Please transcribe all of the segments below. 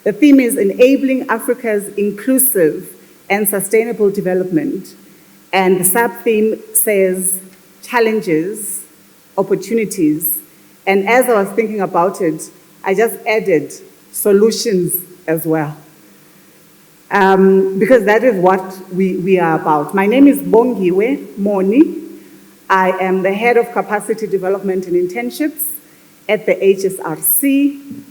The theme is Enabling Africa's Inclusive and Sustainable Development. And the sub-theme says challenges, opportunities. And as I was thinking about it, I just added solutions as well. Because that is what we are about. My name is Bongiwe Moni. I am the head of capacity development and internships at the HSRC.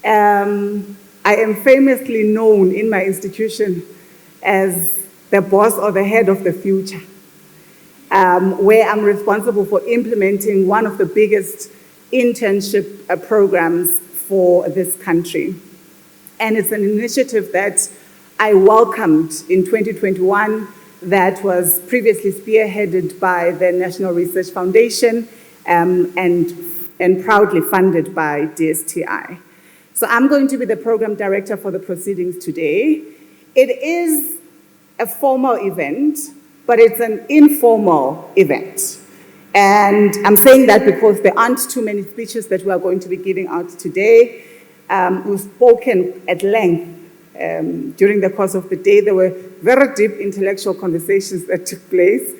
I am famously known in my institution as the boss or the head of the future, where I'm responsible for implementing one of the biggest internship programs for this country. And it's an initiative that I welcomed in 2021 that was previously spearheaded by the National Research Foundation and proudly funded by DSTI. So I'm going to be the program director for the proceedings today. It is a formal event, but it's an informal event. And I'm saying that because there aren't too many speeches that we are going to be giving out today. We've spoken at length during the course of the day. There were very deep intellectual conversations that took place.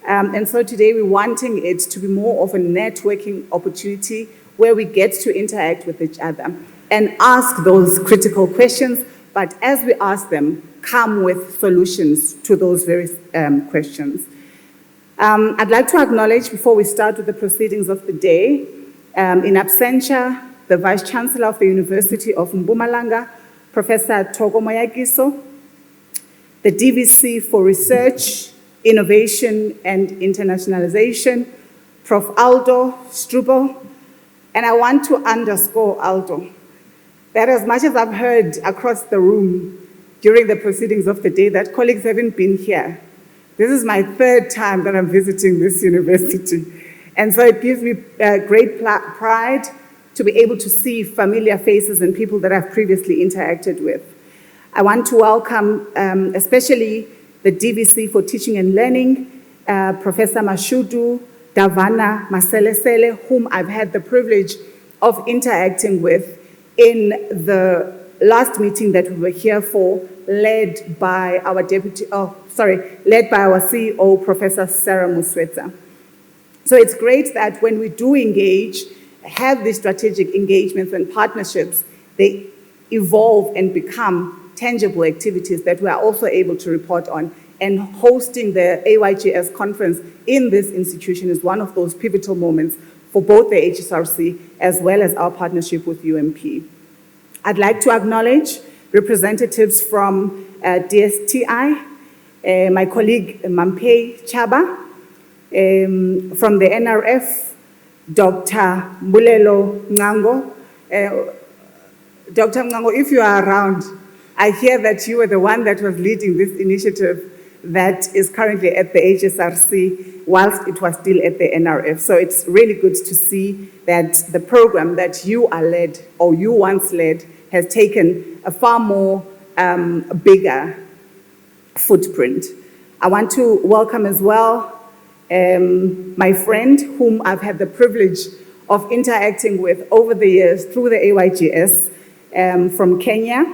And so today we're wanting it to be more of a networking opportunity where we get to interact with each other and ask those critical questions, but as we ask them, come with solutions to those various questions. I'd like to acknowledge, before we start with the proceedings of the day, in absentia, the Vice Chancellor of the University of Mpumalanga, Professor Thoko Moyakiso, the DVC for Research, Innovation and Internationalization, Prof. Aldo Strubel, and I want to underscore, Aldo, that as much as I've heard across the room during the proceedings of the day that colleagues haven't been here, this is my third time that I'm visiting this university. And so it gives me great pride to be able to see familiar faces and people that I've previously interacted with. I want to welcome especially the DVC for Teaching and Learning, Professor Mashudu Davana Maselesele, whom I've had the privilege of interacting with in the last meeting that we were here for, led by our CEO, Professor Sarah Musweta. So it's great that when we do engage, have these strategic engagements and partnerships, they evolve and become tangible activities that we are also able to report on. And hosting the AYGS conference in this institution is one of those pivotal moments for both the HSRC as well as our partnership with UMP. I'd like to acknowledge representatives from DSTI, my colleague Mampei Chaba, from the NRF, Dr. Mbulelo Ngango. Dr. Ngango, if you are around, I hear that you were the one that was leading this initiative that is currently at the HSRC whilst it was still at the NRF. So it's really good to see that the program that you are led, or you once led, has taken a far more bigger footprint. I want to welcome as well my friend whom I've had the privilege of interacting with over the years through the AYGS from Kenya,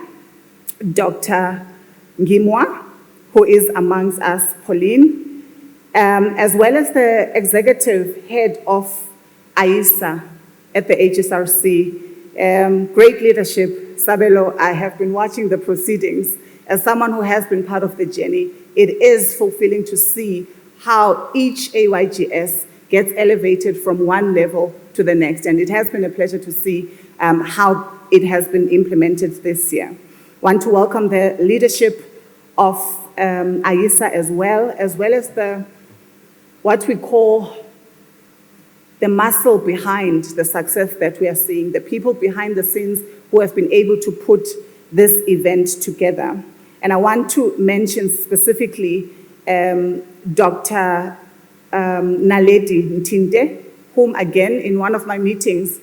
Dr. Ngimwa, who is amongst us, Pauline, as well as the executive head of AYISA at the HSRC. Great leadership, Sabelo. I have been watching the proceedings. As someone who has been part of the journey, it is fulfilling to see how each AYGS gets elevated from one level to the next. And it has been a pleasure to see how it has been implemented this year. I want to welcome the leadership of AYISA as well as the, what we call the muscle behind the success that we are seeing, the people behind the scenes who have been able to put this event together. And I want to mention specifically Dr. Naledi Ntinde, whom again, in one of my meetings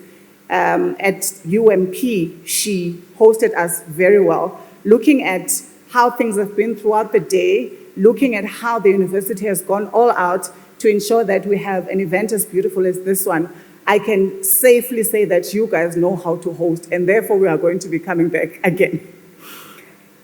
at UMP, she hosted us very well, looking at how things have been throughout the day, looking at how the university has gone all out to ensure that we have an event as beautiful as this one I can safely say that you guys know how to host, and therefore we are going to be coming back again.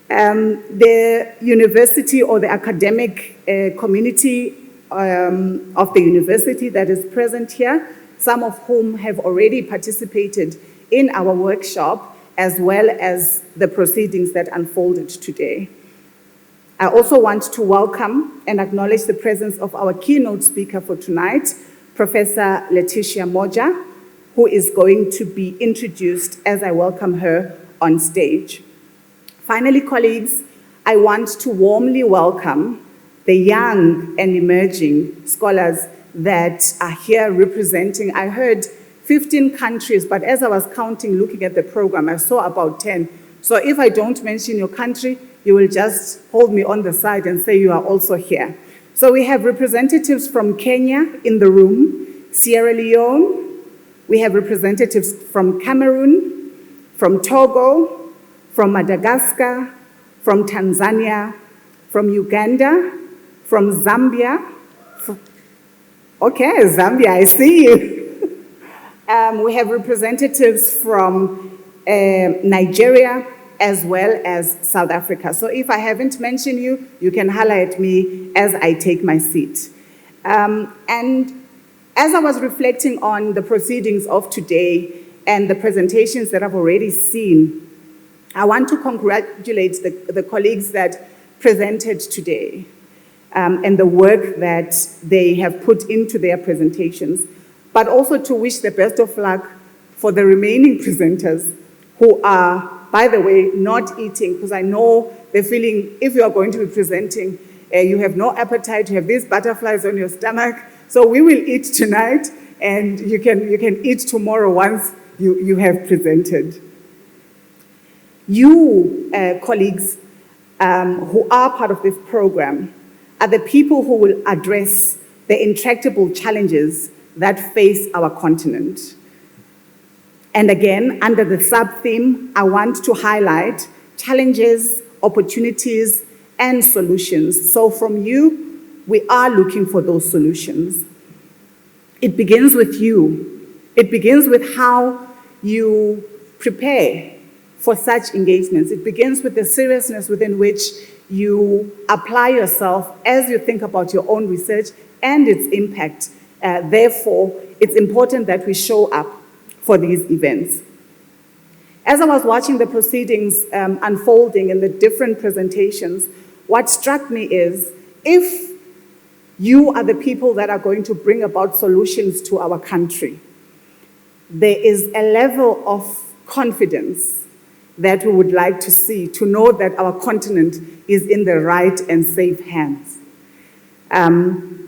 The university or the academic community of the university that is present here, some of whom have already participated in our workshop, as well as the proceedings that unfolded today. I also want to welcome and acknowledge the presence of our keynote speaker for tonight, Professor Letitia Moja, who is going to be introduced as I welcome her on stage. Finally, colleagues, I want to warmly welcome the young and emerging scholars that are here representing, I heard 15 countries, but as I was counting, looking at the program, I saw about 10. So if I don't mention your country, you will just hold me on the side and say you are also here. So we have representatives from Kenya in the room, Sierra Leone, we have representatives from Cameroon, from Togo, from Madagascar, from Tanzania, from Uganda, from Zambia. Okay, Zambia, I see you. We have representatives from Nigeria, as well as South Africa. So if I haven't mentioned you, you can holler at me as I take my seat. And as I was reflecting on the proceedings of today and the presentations that I've already seen, I want to congratulate the colleagues that presented today and the work that they have put into their presentations, but also to wish the best of luck for the remaining presenters who are, by the way, not eating, because I know the feeling, if you are going to be presenting, you have no appetite, you have these butterflies on your stomach. So we will eat tonight, and you can eat tomorrow once you have presented. You, colleagues, who are part of this program, are the people who will address the intractable challenges that face our continent. And again, under the sub-theme, I want to highlight challenges, opportunities, and solutions. So from you, we are looking for those solutions. It begins with you. It begins with how you prepare for such engagements. It begins with the seriousness within which you apply yourself as you think about your own research and its impact. Therefore, it's important that we show up for these events. As I was watching the proceedings unfolding in the different presentations, what struck me is, if you are the people that are going to bring about solutions to our country, there is a level of confidence that we would like to see, to know that our continent is in the right and safe hands.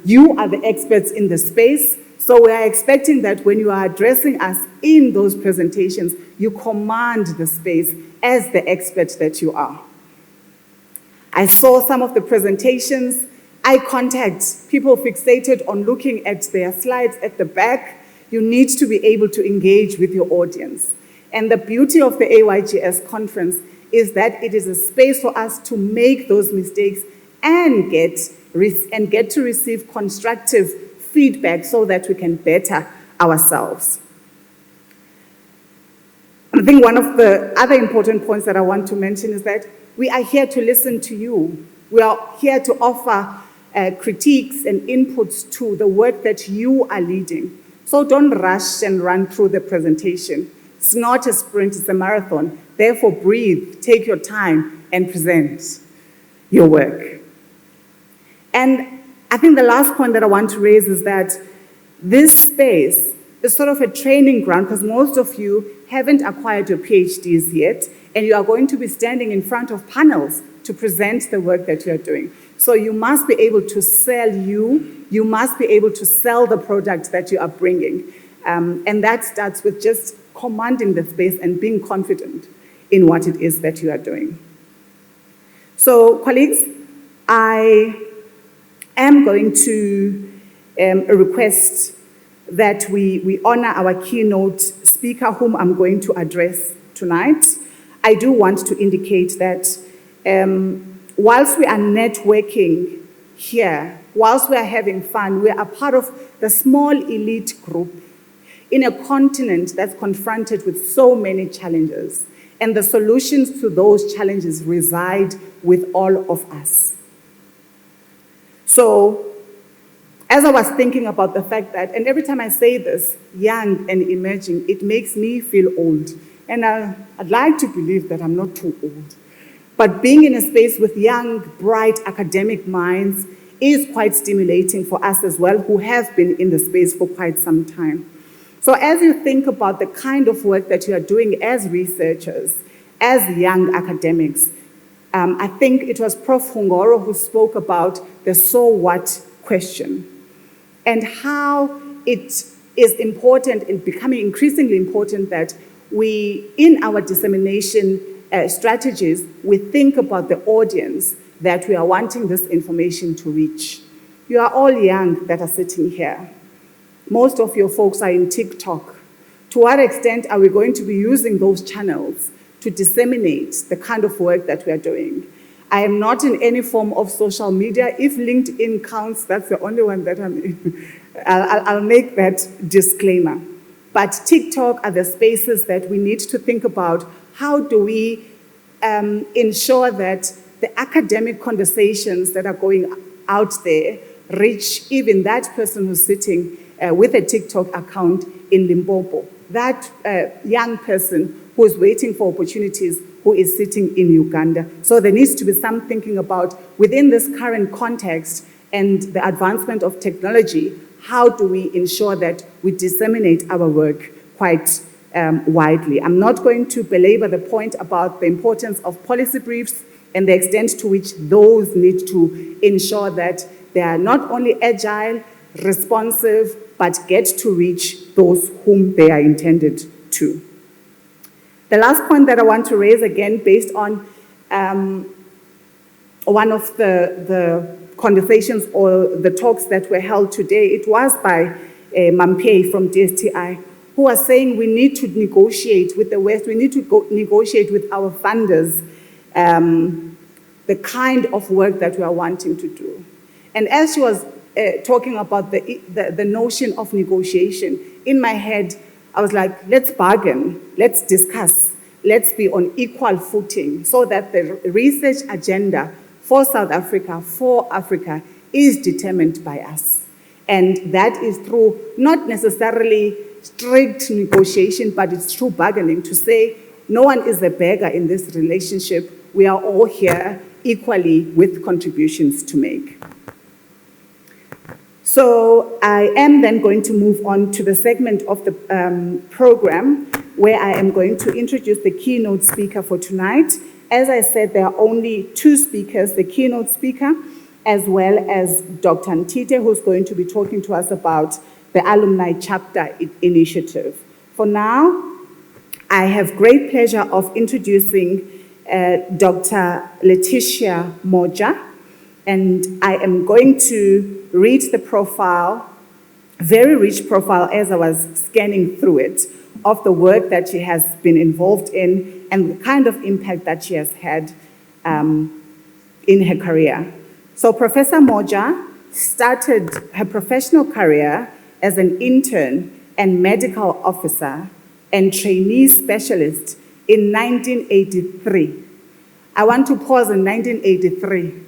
You are the experts in the space, so we are expecting that when you are addressing us in those presentations, you command the space as the expert that you are. I saw some of the presentations, eye contact, people fixated on looking at their slides at the back. You need to be able to engage with your audience. And the beauty of the AYGS conference is that it is a space for us to make those mistakes and get to receive constructive feedback so that we can better ourselves. I think one of the other important points that I want to mention is that we are here to listen to you. We are here to offer critiques and inputs to the work that you are leading. So don't rush and run through the presentation. It's not a sprint, it's a marathon. Therefore, breathe, take your time, and present your work. And I think the last point that I want to raise is that this space is sort of a training ground, because most of you haven't acquired your PhDs yet, and you are going to be standing in front of panels to present the work that you're doing. So you must be able to sell you must be able to sell the product that you are bringing. And that starts with just commanding the space and being confident in what it is that you are doing. So, colleagues, I am going to request that we honor our keynote speaker, whom I'm going to address tonight. I do want to indicate that whilst we are networking here, whilst we are having fun, we are part of the small elite group in a continent that's confronted with so many challenges. And the solutions to those challenges reside with all of us. So, as I was thinking about the fact that, and every time I say this, young and emerging, it makes me feel old. And I'd like to believe that I'm not too old. But being in a space with young, bright academic minds is quite stimulating for us as well, who have been in the space for quite some time. So as you think about the kind of work that you are doing as researchers, as young academics, I think it was Prof. Hungoro who spoke about the so what question and how it is important and becoming increasingly important that we, in our dissemination strategies, we think about the audience that we are wanting this information to reach. You are all young that are sitting here. Most of your folks are in TikTok. To what extent are we going to be using those channels to disseminate the kind of work that we are doing? I am not in any form of social media. If LinkedIn counts, that's the only one that I'm in. I'll make that disclaimer. But TikTok are the spaces that we need to think about. How do we ensure that the academic conversations that are going out there reach even that person who's sitting with a TikTok account in Limpopo, that young person who is waiting for opportunities, who is sitting in Uganda. So there needs to be some thinking about, within this current context and the advancement of technology, how do we ensure that we disseminate our work quite widely? I'm not going to belabor the point about the importance of policy briefs and the extent to which those need to ensure that they are not only agile, responsive, but get to reach those whom they are intended to. The last point that I want to raise, again, based on one of the conversations or the talks that were held today, it was by Mampei from DSTI, who was saying we need to negotiate with the West, we need to negotiate with our funders the kind of work that we are wanting to do. And as she was talking about the notion of negotiation, in my head, I was like, let's bargain, let's discuss, let's be on equal footing so that the research agenda for South Africa, for Africa, is determined by us. And that is through not necessarily strict negotiation, but it's through bargaining to say, no one is a beggar in this relationship. We are all here equally with contributions to make. So I am then going to move on to the segment of the program where I am going to introduce the keynote speaker for tonight. As I said, there are only two speakers, the keynote speaker, as well as Dr. Ntite, who's going to be talking to us about the Alumni Chapter Initiative. For now, I have great pleasure of introducing Dr. Letitia Moja, and I am going to read the profile, very rich profile as I was scanning through it, of the work that she has been involved in and the kind of impact that she has had in her career. So Professor Moja started her professional career as an intern and medical officer and trainee specialist in 1983. I want to pause in 1983,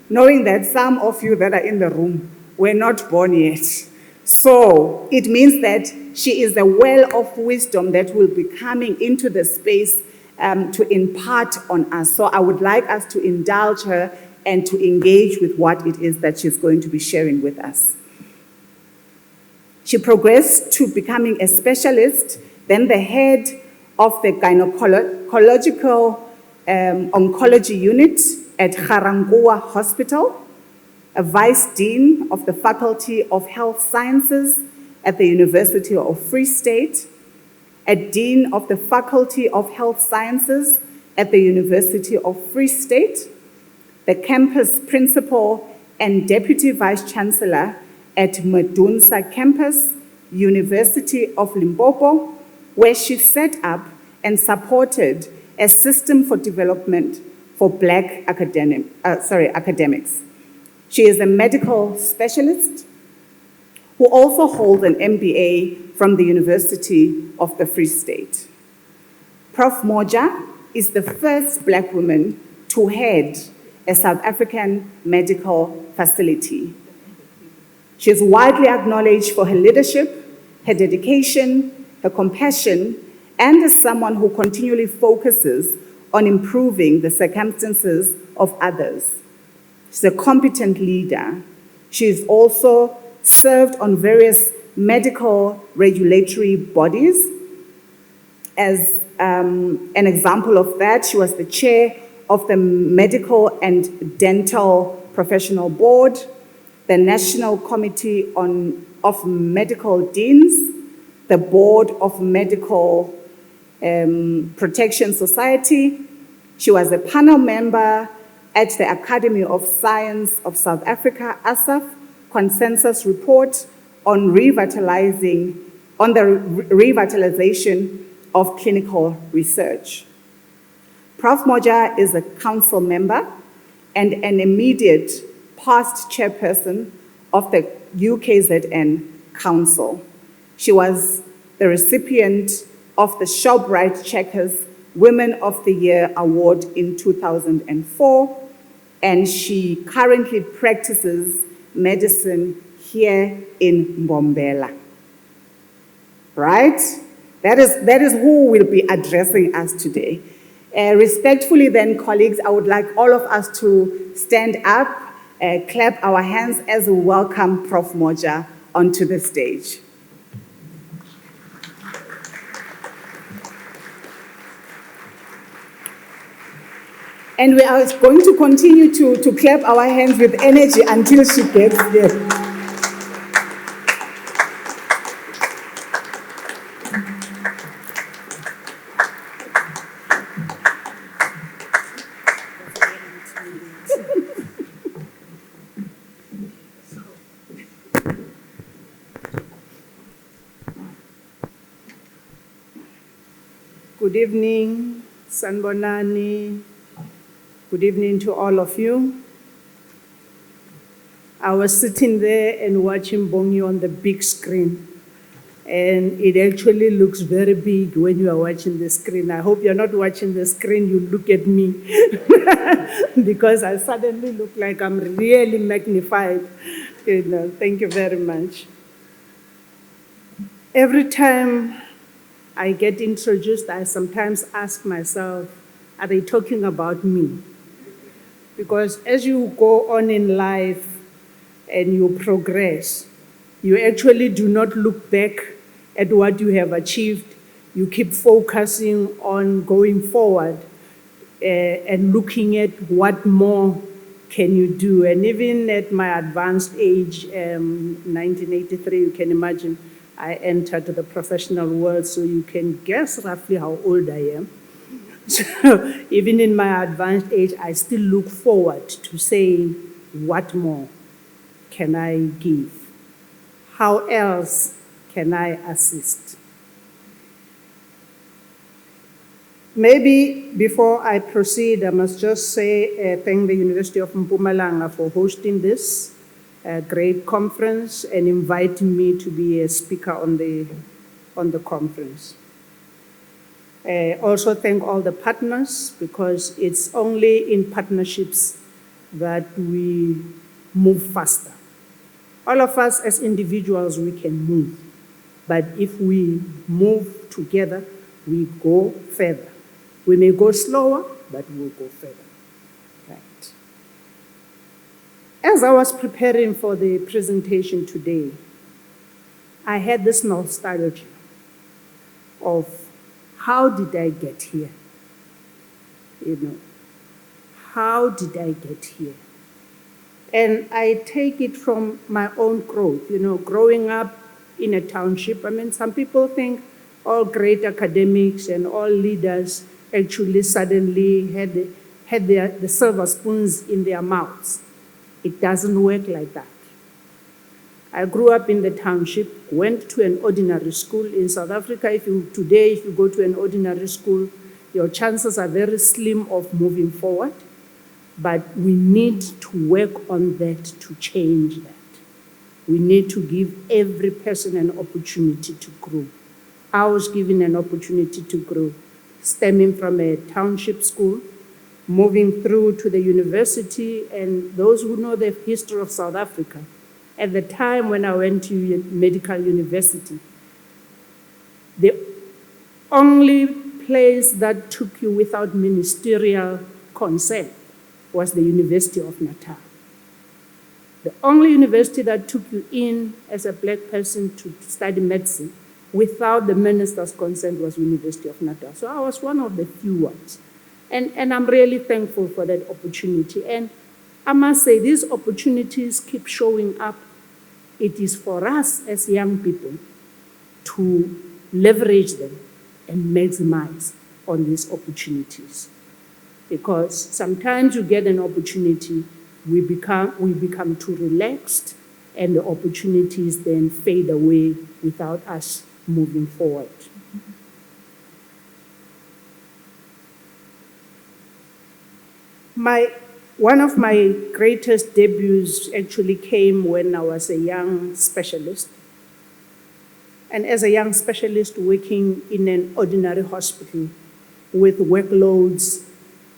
knowing that some of you that are in the room were not born yet. So it means that she is a well of wisdom that will be coming into the space to impart on us. So I would like us to indulge her and to engage with what it is that she's going to be sharing with us. She progressed to becoming a specialist, then the head of the gynecological oncology unit at Garangua Hospital, a vice dean of the Faculty of Health Sciences at the University of Free State, a dean of the Faculty of Health Sciences at the University of Free State, the campus principal and deputy vice chancellor at Medunsa Campus, University of Limpopo, where she set up and supported a system for development for Black academics. She is a medical specialist who also holds an MBA from the University of the Free State. Prof. Moja is the first Black woman to head a South African medical facility. She is widely acknowledged for her leadership, her dedication, her compassion, and as someone who continually focuses on improving the circumstances of others. She's a competent leader. She has also served on various medical regulatory bodies. As an example of that, she was the chair of the Medical and Dental Professional Board, the National Committee of Medical Deans, the Board of Medical Protection Society. She was a panel member at the Academy of Science of South Africa, ASAF, consensus report on the revitalization of clinical research. Prof. Moja is a council member and an immediate past chairperson of the UKZN Council. She was the recipient of the Shoprite Checkers Women of the Year Award in 2004, and she currently practices medicine here in Mbombela. Right? That is who will be addressing us today. Respectfully then, colleagues, I would like all of us to stand up, clap our hands as we welcome Prof. Moja onto the stage. And we are going to continue to clap our hands with energy until she gets there. Good evening, Sanbonani. Good evening to all of you. I was sitting there and watching Bongi on the big screen, and it actually looks very big when you are watching the screen. I hope you're not watching the screen, you look at me, because I suddenly look like I'm really magnified. Thank you very much. Every time I get introduced, I sometimes ask myself, are they talking about me? Because as you go on in life and you progress, you actually do not look back at what you have achieved. You keep focusing on going forward and looking at what more can you do. And even at my advanced age, 1983, you can imagine, I entered the professional world, so you can guess roughly how old I am. So even in my advanced age, I still look forward to saying, what more can I give? How else can I assist? Maybe before I proceed, I must just say thank the University of Mpumalanga for hosting this great conference and inviting me to be a speaker on the conference. Also thank all the partners, because it's only in partnerships that we move faster. All of us as individuals, we can move, but if we move together, we go further. We may go slower, but we'll go further. Right. As I was preparing for the presentation today, I had this nostalgia of how did I get here? How did I get here? And I take it from my own growth, growing up in a township. I mean, some people think all great academics and all leaders actually suddenly had the silver spoons in their mouths. It doesn't work like that. I grew up in the township, went to an ordinary school in South Africa. If you go to an ordinary school, your chances are very slim of moving forward, but we need to work on that to change that. We need to give every person an opportunity to grow. I was given an opportunity to grow, stemming from a township school, moving through to the university, and those who know the history of South Africa, at the time when I went to medical university, the only place that took you without ministerial consent was the University of Natal. The only university that took you in as a black person to study medicine without the minister's consent was University of Natal. So I was one of the few ones. And I'm really thankful for that opportunity. And I must say, these opportunities keep showing up. It is for us as young people to leverage them and maximize on these opportunities. Because sometimes you get an opportunity, we become too relaxed, and the opportunities then fade away without us moving forward. One of my greatest debuts actually came when I was a young specialist. And as a young specialist working in an ordinary hospital with workloads,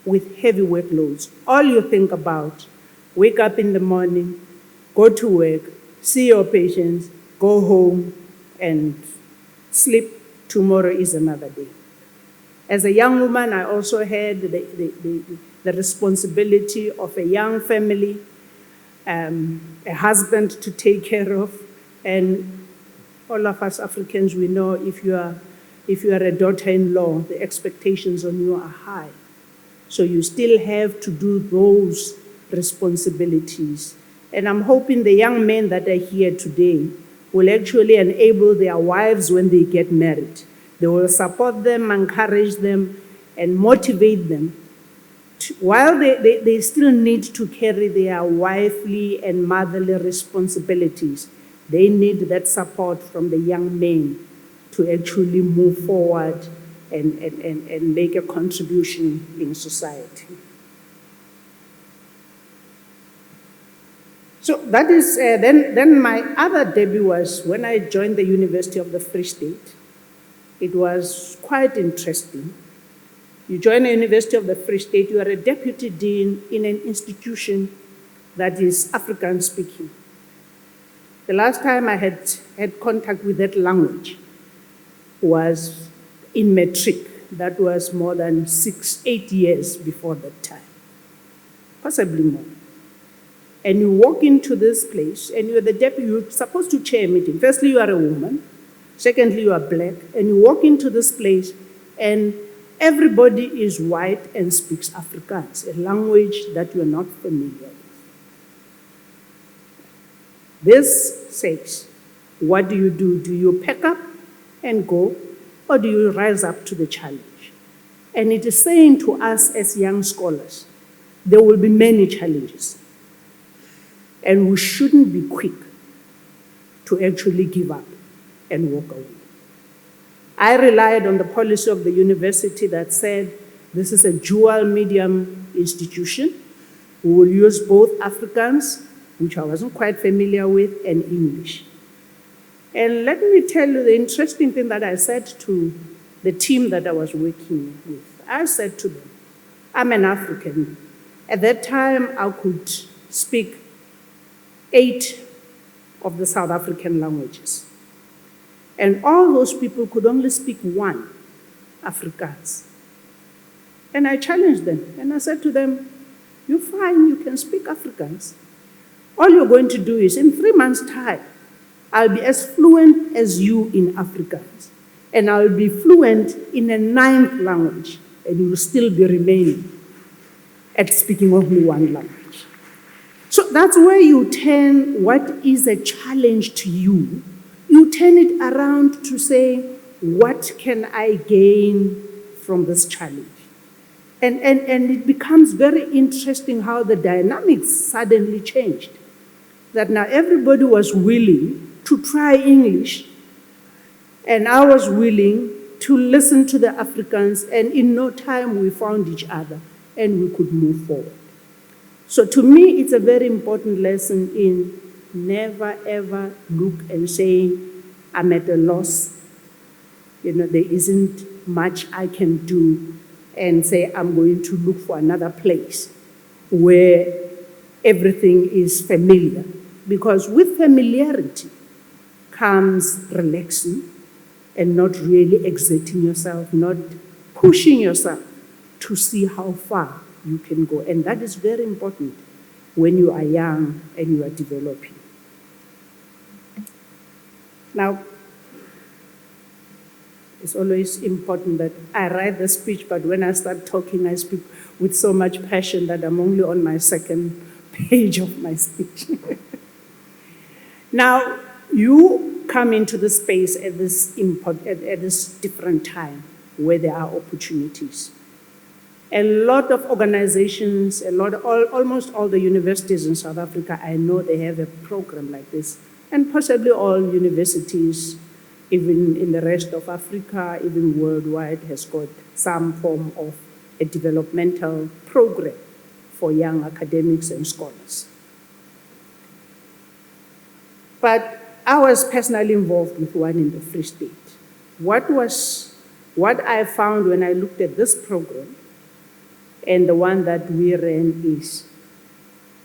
with heavy workloads, all you think about, wake up in the morning, go to work, see your patients, go home, and sleep. Tomorrow is another day. As a young woman, I also had the responsibility of a young family, a husband to take care of, and all of us Africans, we know if you are a daughter-in-law, the expectations on you are high. So you still have to do those responsibilities. And I'm hoping the young men that are here today will actually enable their wives when they get married. They will support them, encourage them, and motivate them. While they still need to carry their wifely and motherly responsibilities, they need that support from the young men to actually move forward and make a contribution in society. So that is, then my other debut was when I joined the University of the Free State. It was quite interesting. You join the University of the Free State, you are a deputy dean in an institution that is African speaking. The last time I had contact with that language was in matric. That was more than 8 years before that time, possibly more. And you walk into this place, and you're the deputy, you're supposed to chair a meeting. Firstly, you are a woman. Secondly, you are black. And you walk into this place, and everybody is white and speaks Afrikaans, a language that you're not familiar with. This says, what do? Do you pack up and go, or do you rise up to the challenge? And it is saying to us as young scholars, there will be many challenges. And we shouldn't be quick to actually give up and walk away. I relied on the policy of the university that said, this is a dual medium institution. We will use both Afrikaans, which I wasn't quite familiar with, and English. And let me tell you the interesting thing that I said to the team that I was working with. I said to them, I'm an African. At that time, I could speak 8 of the South African languages. And all those people could only speak 1, Afrikaans. And I challenged them, and I said to them, you're fine, you can speak Afrikaans. All you're going to do is, in 3 months' time, I'll be as fluent as you in Afrikaans. And I'll be fluent in a 9th language, and you will still be remaining at speaking only 1 language. So that's where you turn what is a challenge to you, you turn it around to say, what can I gain from this challenge? And it becomes very interesting how the dynamics suddenly changed. That now everybody was willing to try English, and I was willing to listen to the Africans, and in no time we found each other and we could move forward. So to me, it's a very important lesson in never ever look and say, I'm at a loss, there isn't much I can do, and say, I'm going to look for another place where everything is familiar. Because with familiarity comes relaxing and not really exerting yourself, not pushing yourself to see how far you can go. And that is very important when you are young and you are developing. Now, it's always important that I write the speech, but when I start talking, I speak with so much passion that I'm only on my second page of my speech. Now, you come into the space at this different time where there are opportunities. A lot of organizations, almost all the universities in South Africa, I know they have a program like this, and possibly all universities, even in the rest of Africa, even worldwide, has got some form of a developmental program for young academics and scholars. But I was personally involved with one in the Free State. What I found when I looked at this program and the one that we ran is,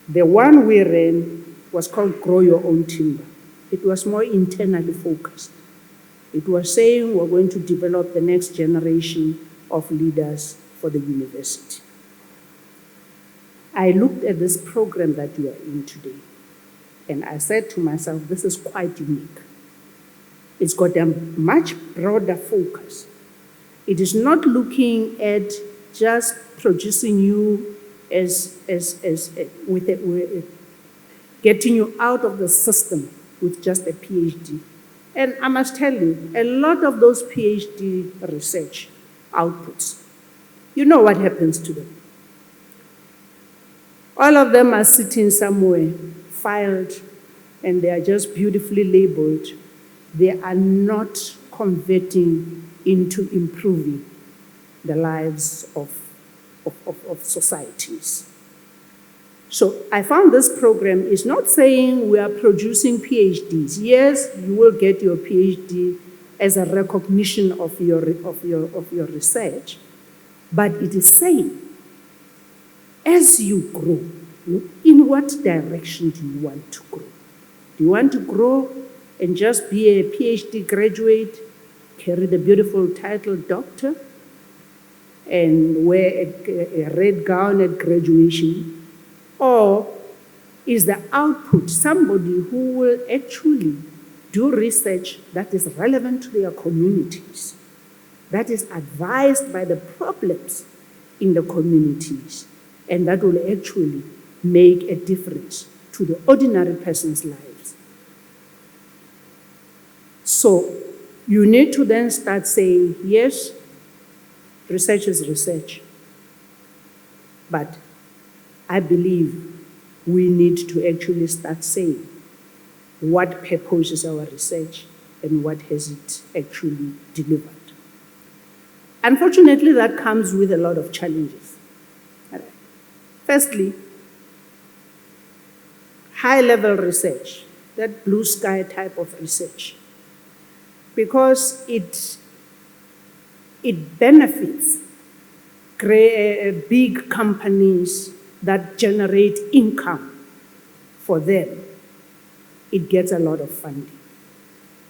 the one we ran was called Grow Your Own Timber. It was more internally focused. It was saying we're going to develop the next generation of leaders for the university. I looked at this program that you are in today, and I said to myself, this is quite unique. It's got a much broader focus. It is not looking at just producing you getting you out of the system with just a PhD. And I must tell you, a lot of those PhD research outputs, you know what happens to them. All of them are sitting somewhere, filed, and they are just beautifully labeled. They are not converting into improving the lives of societies. So I found this program is not saying we are producing PhDs. Yes, you will get your PhD as a recognition of your research, but it is saying, as you grow, in what direction do you want to grow? Do you want to grow and just be a PhD graduate, carry the beautiful title doctor, and wear a red gown at graduation? Or is the output somebody who will actually do research that is relevant to their communities, that is advised by the problems in the communities, and that will actually make a difference to the ordinary person's lives? So you need to then start saying, yes, research is research, but I believe we need to actually start saying what purposes our research and what has it actually delivered. Unfortunately, that comes with a lot of challenges. Firstly, high-level research, that blue sky type of research, because it benefits big companies that generate income for them. It gets a lot of funding.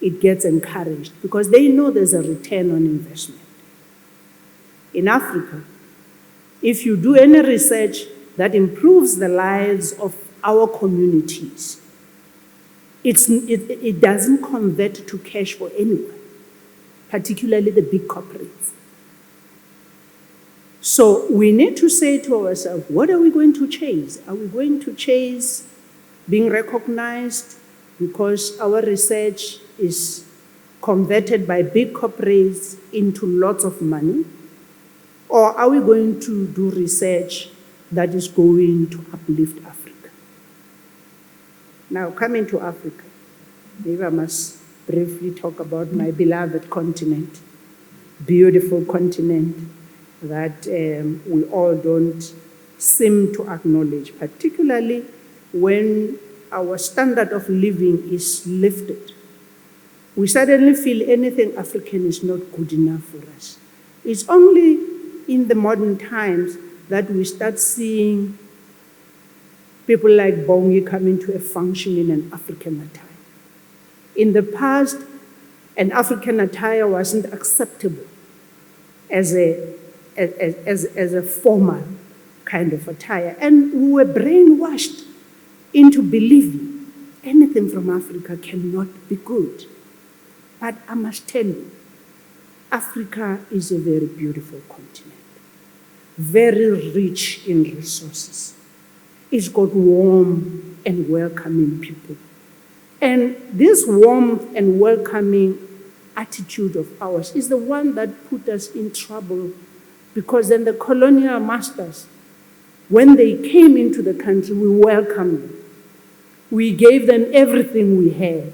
It gets encouraged because they know there's a return on investment. In Africa, if you do any research that improves the lives of our communities, it doesn't convert to cash for anyone, particularly the big corporates. So we need to say to ourselves, what are we going to chase? Are we going to chase being recognized because our research is converted by big corporates into lots of money? Or are we going to do research that is going to uplift Africa? Now, coming to Africa, maybe I must briefly talk about my beloved continent, beautiful continent that we all don't seem to acknowledge, particularly when our standard of living is lifted, we suddenly feel anything African is not good enough for us. It's only in the modern times that we start seeing people like Bongi coming to a function in an African attire. In the past, an African attire wasn't acceptable as a formal kind of attire. And we were brainwashed into believing anything from Africa cannot be good. But I must tell you, Africa is a very beautiful continent, very rich in resources. It's got warm and welcoming people. And this warm and welcoming attitude of ours is the one that put us in trouble, because then the colonial masters, when they came into the country, we welcomed them. We gave them everything we had.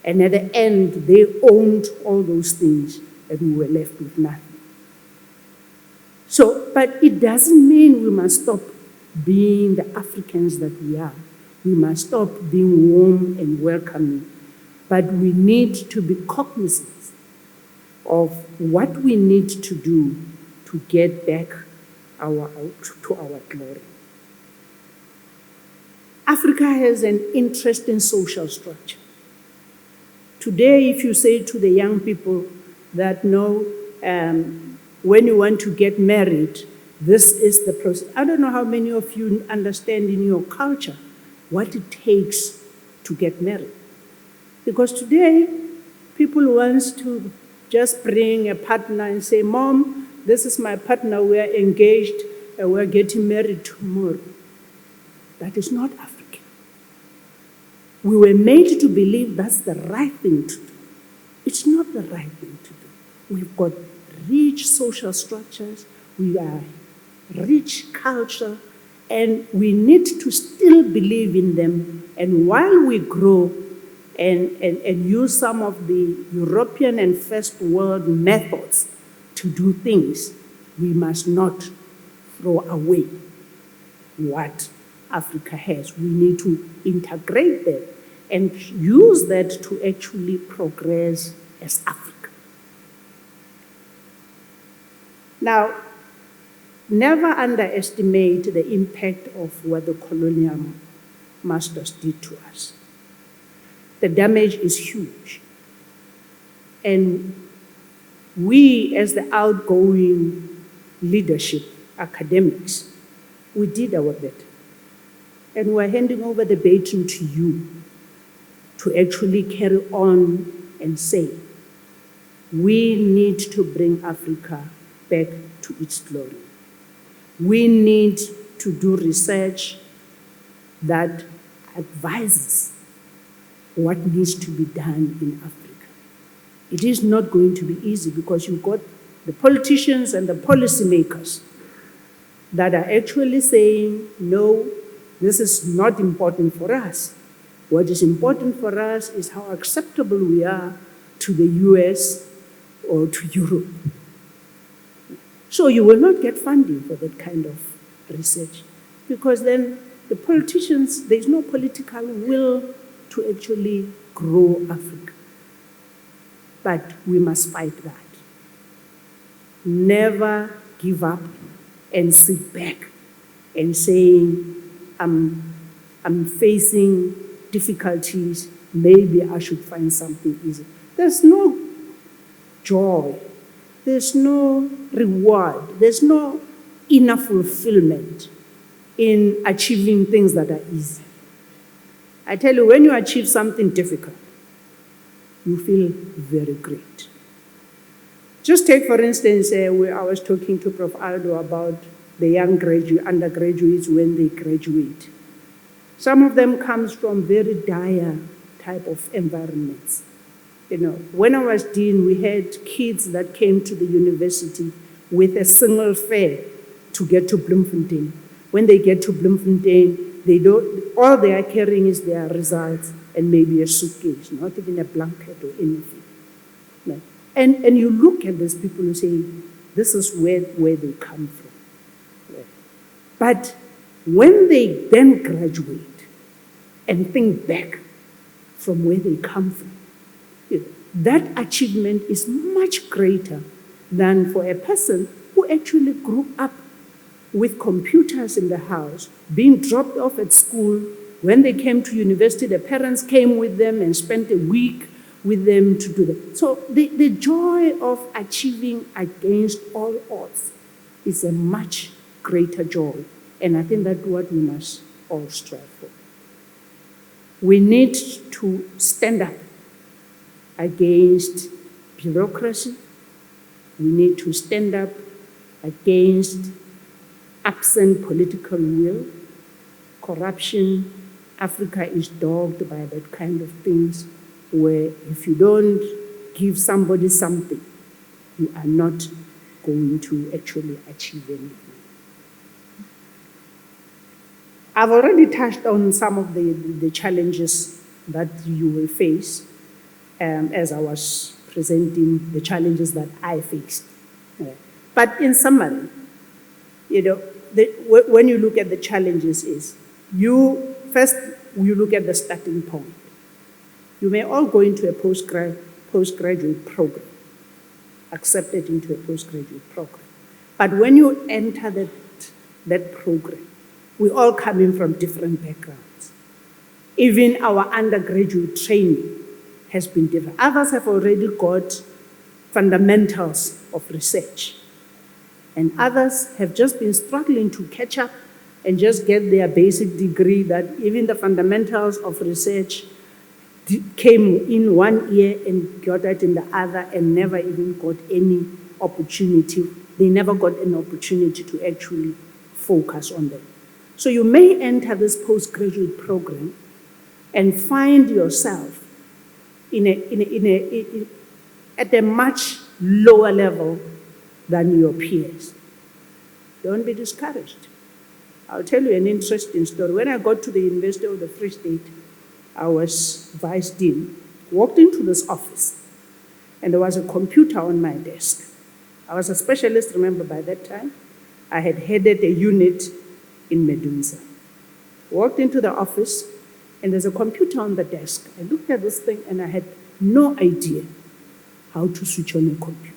And at the end, they owned all those things, and we were left with nothing. So, but it doesn't mean we must stop being the Africans that we are. We must stop being warm and welcoming. But we need to be cognizant of what we need to do to get back to our glory. Africa has an interesting social structure. Today, if you say to the young people that no, when you want to get married, this is the process. I don't know how many of you understand in your culture what it takes to get married. Because today, people want to just bring a partner and say, Mom, this is my partner, we're engaged, and we're getting married tomorrow. That is not African. We were made to believe that's the right thing to do. It's not the right thing to do. We've got rich social structures, we are rich culture, and we need to still believe in them. And while we grow and use some of the European and first world methods to do things, we must not throw away what Africa has. We need to integrate them and use that to actually progress as Africa. Now, never underestimate the impact of what the colonial masters did to us. The damage is huge. And we, as the outgoing leadership, academics, we did our bit. And we're handing over the baton to you to actually carry on and say, we need to bring Africa back to its glory. We need to do research that advises what needs to be done in Africa. It is not going to be easy because you've got the politicians and the policymakers that are actually saying, no, this is not important for us. What is important for us is how acceptable we are to the US or to Europe. So you will not get funding for that kind of research because then the politicians, there's no political will to actually grow Africa. But we must fight that. Never give up and sit back and saying, I'm facing difficulties, maybe I should find something easy. There's no joy, there's no reward, there's no inner fulfillment in achieving things that are easy. I tell you, when you achieve something difficult, you feel very great. Just take, for instance, where I was talking to Prof. Aldo about the young undergraduates when they graduate. Some of them comes from very dire type of environments. You know, when I was dean, we had kids that came to the university with a single fare to get to Bloemfontein. When they get to Bloemfontein, all they are carrying is their results and maybe a suitcase, not even a blanket or anything. No. And you look at these people and say, this is where they come from. But when they then graduate, and think back from where they come from. That achievement is much greater than for a person who actually grew up with computers in the house, being dropped off at school. When they came to university, the parents came with them and spent a week with them to do that. So the joy of achieving against all odds is a much greater joy. And I think that's what we must all strive for. We need to stand up against bureaucracy. We need to stand up against absent political will, corruption. Africa is dogged by that kind of things, where if you don't give somebody something, you are not going to actually achieve anything. I've already touched on some of the challenges that you will face as I was presenting the challenges that I faced. But in summary, when you look at the challenges you look at the starting point. You may all go into a postgraduate program, accepted into a postgraduate program. But when you enter that program, we all come in from different backgrounds. Even our undergraduate training has been different. Others have already got fundamentals of research, and others have just been struggling to catch up and just get their basic degree, that even the fundamentals of research came in one year and got that in the other and never even got any opportunity. They never got an opportunity to actually focus on them. So you may enter this postgraduate program and find yourself at a much lower level than your peers. Don't be discouraged. I'll tell you an interesting story. When I got to the University of the Free State, I was vice dean, walked into this office, and there was a computer on my desk. I was a specialist, remember, by that time. I had headed a unit in Medunsa. Walked into the office, and there's a computer on the desk. I looked at this thing, and I had no idea how to switch on a computer.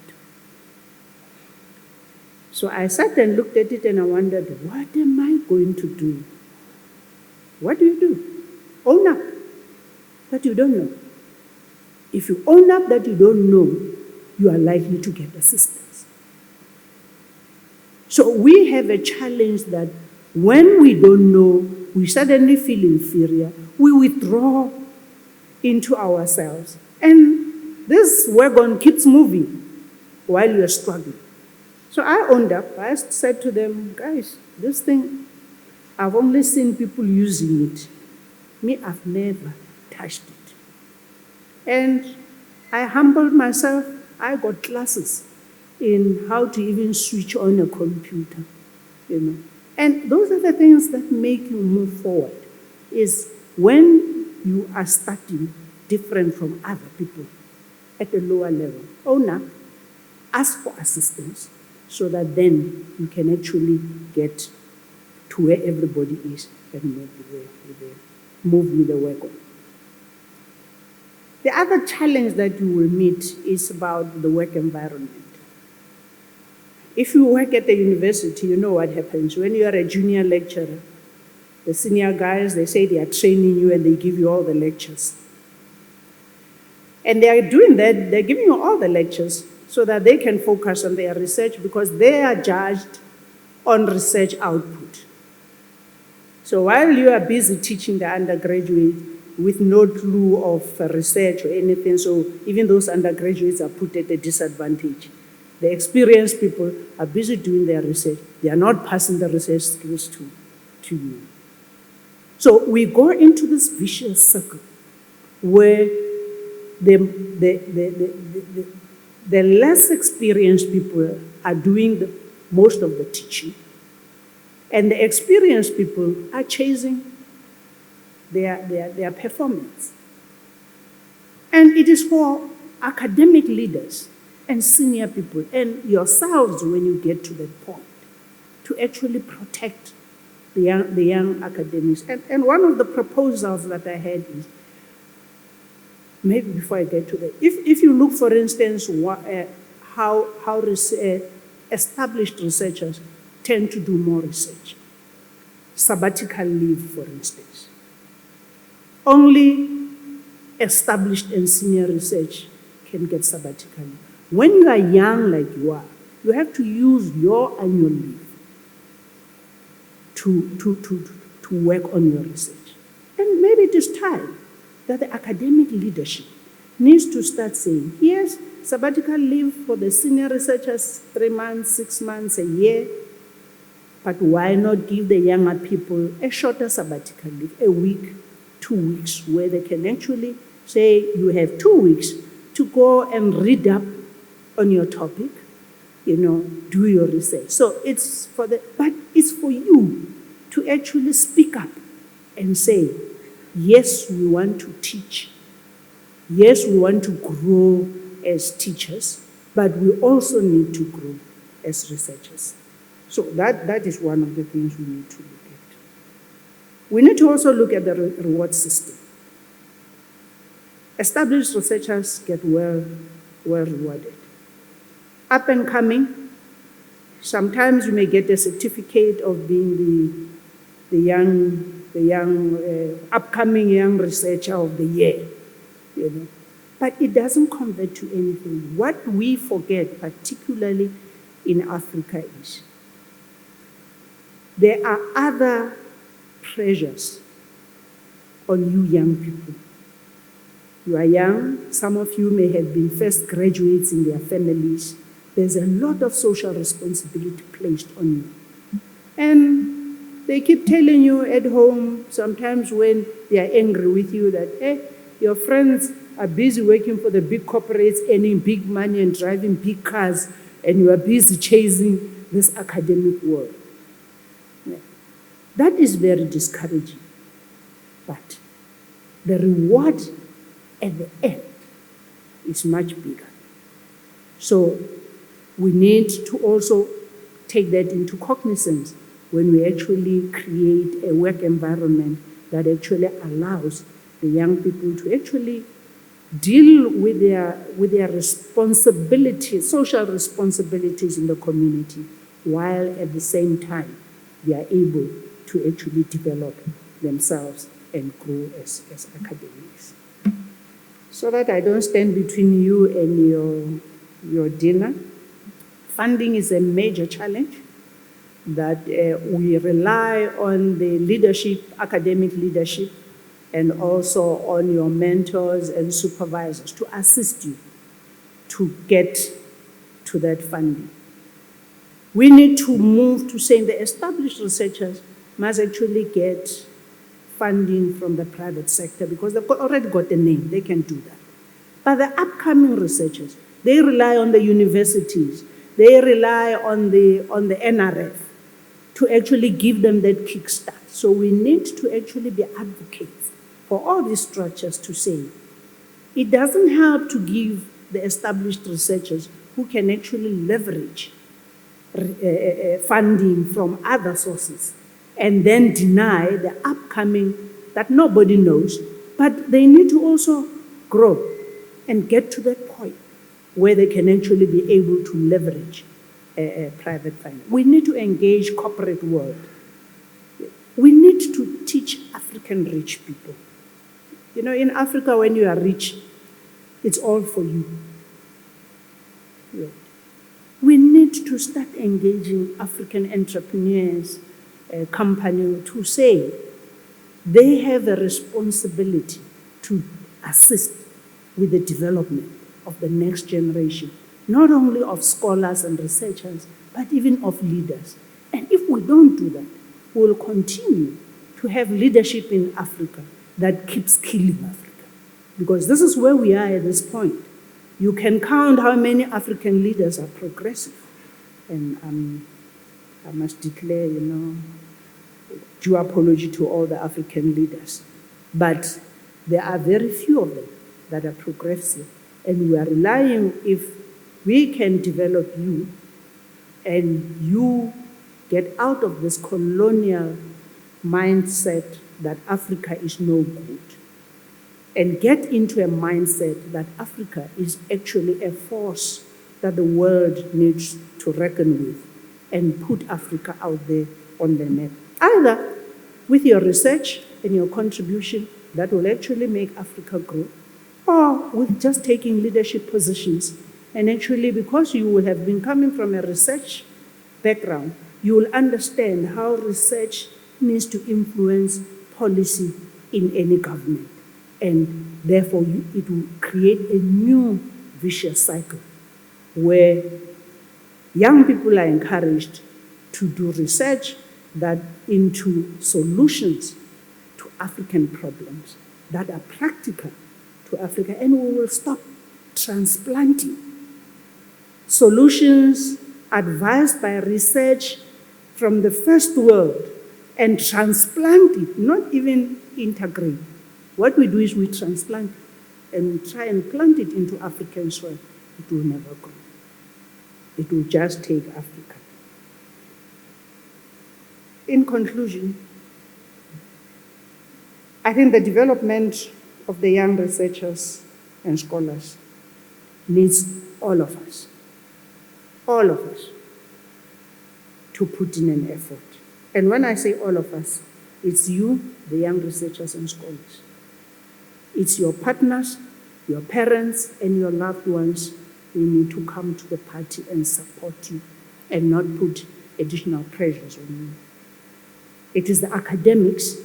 So I sat and looked at it, and I wondered, what am I going to do? What do you do? Own up that you don't know. If you own up that you don't know, you are likely to get assistance. So we have a challenge that when we don't know, we suddenly feel inferior, we withdraw into ourselves. And this wagon keeps moving while you're struggling. So I owned up. I said to them, guys, this thing, I've only seen people using it. Me, I've never touched it. And I humbled myself. I got classes in how to even switch on a computer, And those are the things that make you move forward, is when you are starting different from other people at a lower level. Own up, ask for assistance, so that then you can actually get to where everybody is and move with the wagon. The other challenge that you will meet is about the work environment. If you work at the university, you know what happens. When you are a junior lecturer, the senior guys, they say they are training you and they give you all the lectures. And they are doing that, they're giving you all the lectures so that they can focus on their research, because they are judged on research output. So while you are busy teaching the undergraduate with no clue of research or anything, so even those undergraduates are put at a disadvantage. The experienced people are busy doing their research. They are not passing the research skills to you. So we go into this vicious circle where the less experienced people are doing most of the teaching, and the experienced people are chasing their performance. And it is for academic leaders and senior people and yourselves, when you get to that point, to actually protect the young academics. And one of the proposals that I had is, maybe before I get to that, if you look, for instance, how established researchers tend to do more research, sabbatical leave, for instance. Only established and senior research can get sabbatical leave. When you are young like you are, you have to use your annual leave to work on your research. And maybe it is time that the academic leadership needs to start saying, yes, sabbatical leave for the senior researchers, 3 months, 6 months, a year, but why not give the younger people a shorter sabbatical leave, a week, 2 weeks, where they can actually say, you have 2 weeks to go and read up on your topic, do your research. So but it's for you to actually speak up and say, yes, we want to teach. Yes, we want to grow as teachers, but we also need to grow as researchers. So that is one of the things we need to look at. We need to also look at the reward system. Established researchers get well rewarded. Up and coming, sometimes you may get a certificate of being the upcoming young researcher of the year, But it doesn't convert to anything. What we forget, particularly in Africa, is there are other pressures on you young people. You are young. Some of you may have been first graduates in their families. There's a lot of social responsibility placed on you. And they keep telling you at home, sometimes when they are angry with you, that, your friends are busy working for the big corporates, earning big money and driving big cars, and you are busy chasing this academic world. That is very discouraging. But the reward at the end is much bigger. So we need to also take that into cognizance when we actually create a work environment that actually allows the young people to actually deal with their responsibilities, social responsibilities in the community, while at the same time they are able to actually develop themselves and grow as academics. So that I don't stand between you and your dinner, funding is a major challenge that we rely on the leadership, academic leadership, and also on your mentors and supervisors to assist you to get to that funding. We need to move to saying the established researchers must actually get funding from the private sector because they've already got a name, they can do that. But the upcoming researchers, they rely on the universities, they rely on the NRF to actually give them that kickstart. So we need to actually be advocates for all these structures to say, it doesn't help to give the established researchers who can actually leverage funding from other sources and then deny the upcoming that nobody knows, but they need to also grow and get to that point where they can actually be able to leverage private funding. We need to engage corporate world. We need to teach African rich people. In Africa, when you are rich, it's all for you. We need to start engaging African entrepreneurs, companies, to say they have a responsibility to assist with the development of the next generation, not only of scholars and researchers, but even of leaders. And if we don't do that, we'll continue to have leadership in Africa that keeps killing Africa. Because this is where we are at this point. You can count how many African leaders are progressive. And I must declare, due apology to all the African leaders. But there are very few of them that are progressive. And we are relying, if we can develop you and you get out of this colonial mindset that Africa is no good and get into a mindset that Africa is actually a force that the world needs to reckon with and put Africa out there on the map. Either with your research and your contribution that will actually make Africa grow, or with just taking leadership positions. And actually, because you will have been coming from a research background, you will understand how research needs to influence policy in any government. And therefore, it will create a new vicious cycle where young people are encouraged to do research that into solutions to African problems that are practical to Africa, and we will stop transplanting solutions advised by research from the first world and transplant it, not even integrate. What we do is we transplant it and we try and plant it into African soil. It will never grow. It will just take Africa. In conclusion, I think the development of the young researchers and scholars needs all of us, to put in an effort. And when I say all of us, it's you, the young researchers and scholars. It's your partners, your parents, and your loved ones who need to come to the party and support you and not put additional pressures on you. It is the academics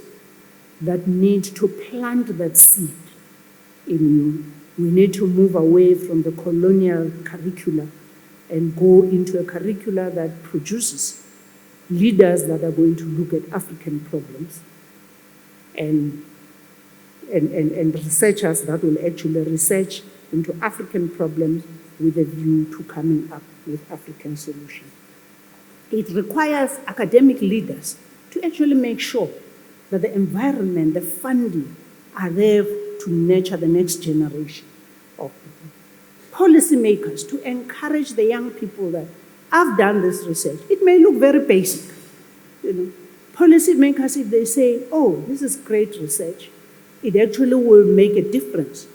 that need to plant that seed in you. We need to move away from the colonial curricula and go into a curricula that produces leaders that are going to look at African problems and researchers that will actually research into African problems with a view to coming up with African solutions. It requires academic leaders to actually make sure that the environment, the funding are there to nurture the next generation of people. Policymakers to encourage the young people that I've done this research. It may look very basic. Policymakers, if they say, oh, this is great research, it actually will make a difference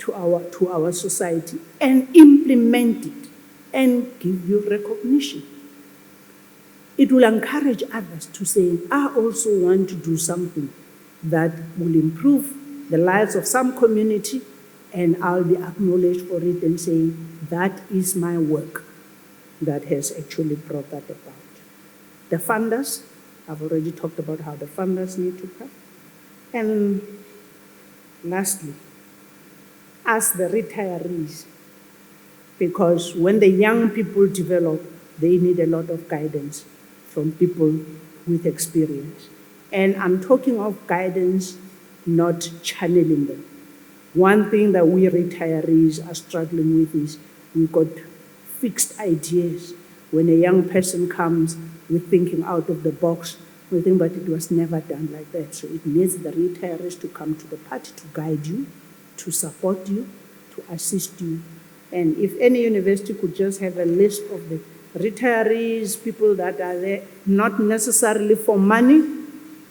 to our society, and implement it and give you recognition. It will encourage others to say, I also want to do something that will improve the lives of some community, and I'll be acknowledged for it and saying, that is my work that has actually brought that about. The funders, I've already talked about how the funders need to come. And lastly, as the retirees, because when the young people develop, they need a lot of guidance from people with experience. And I'm talking of guidance, not channeling them. One thing that we retirees are struggling with is we've got fixed ideas. When a young person comes with thinking out of the box, we think, but it was never done like that. So it needs the retirees to come to the party to guide you, to support you, to assist you. And if any university could just have a list of the retirees, people that are there, not necessarily for money,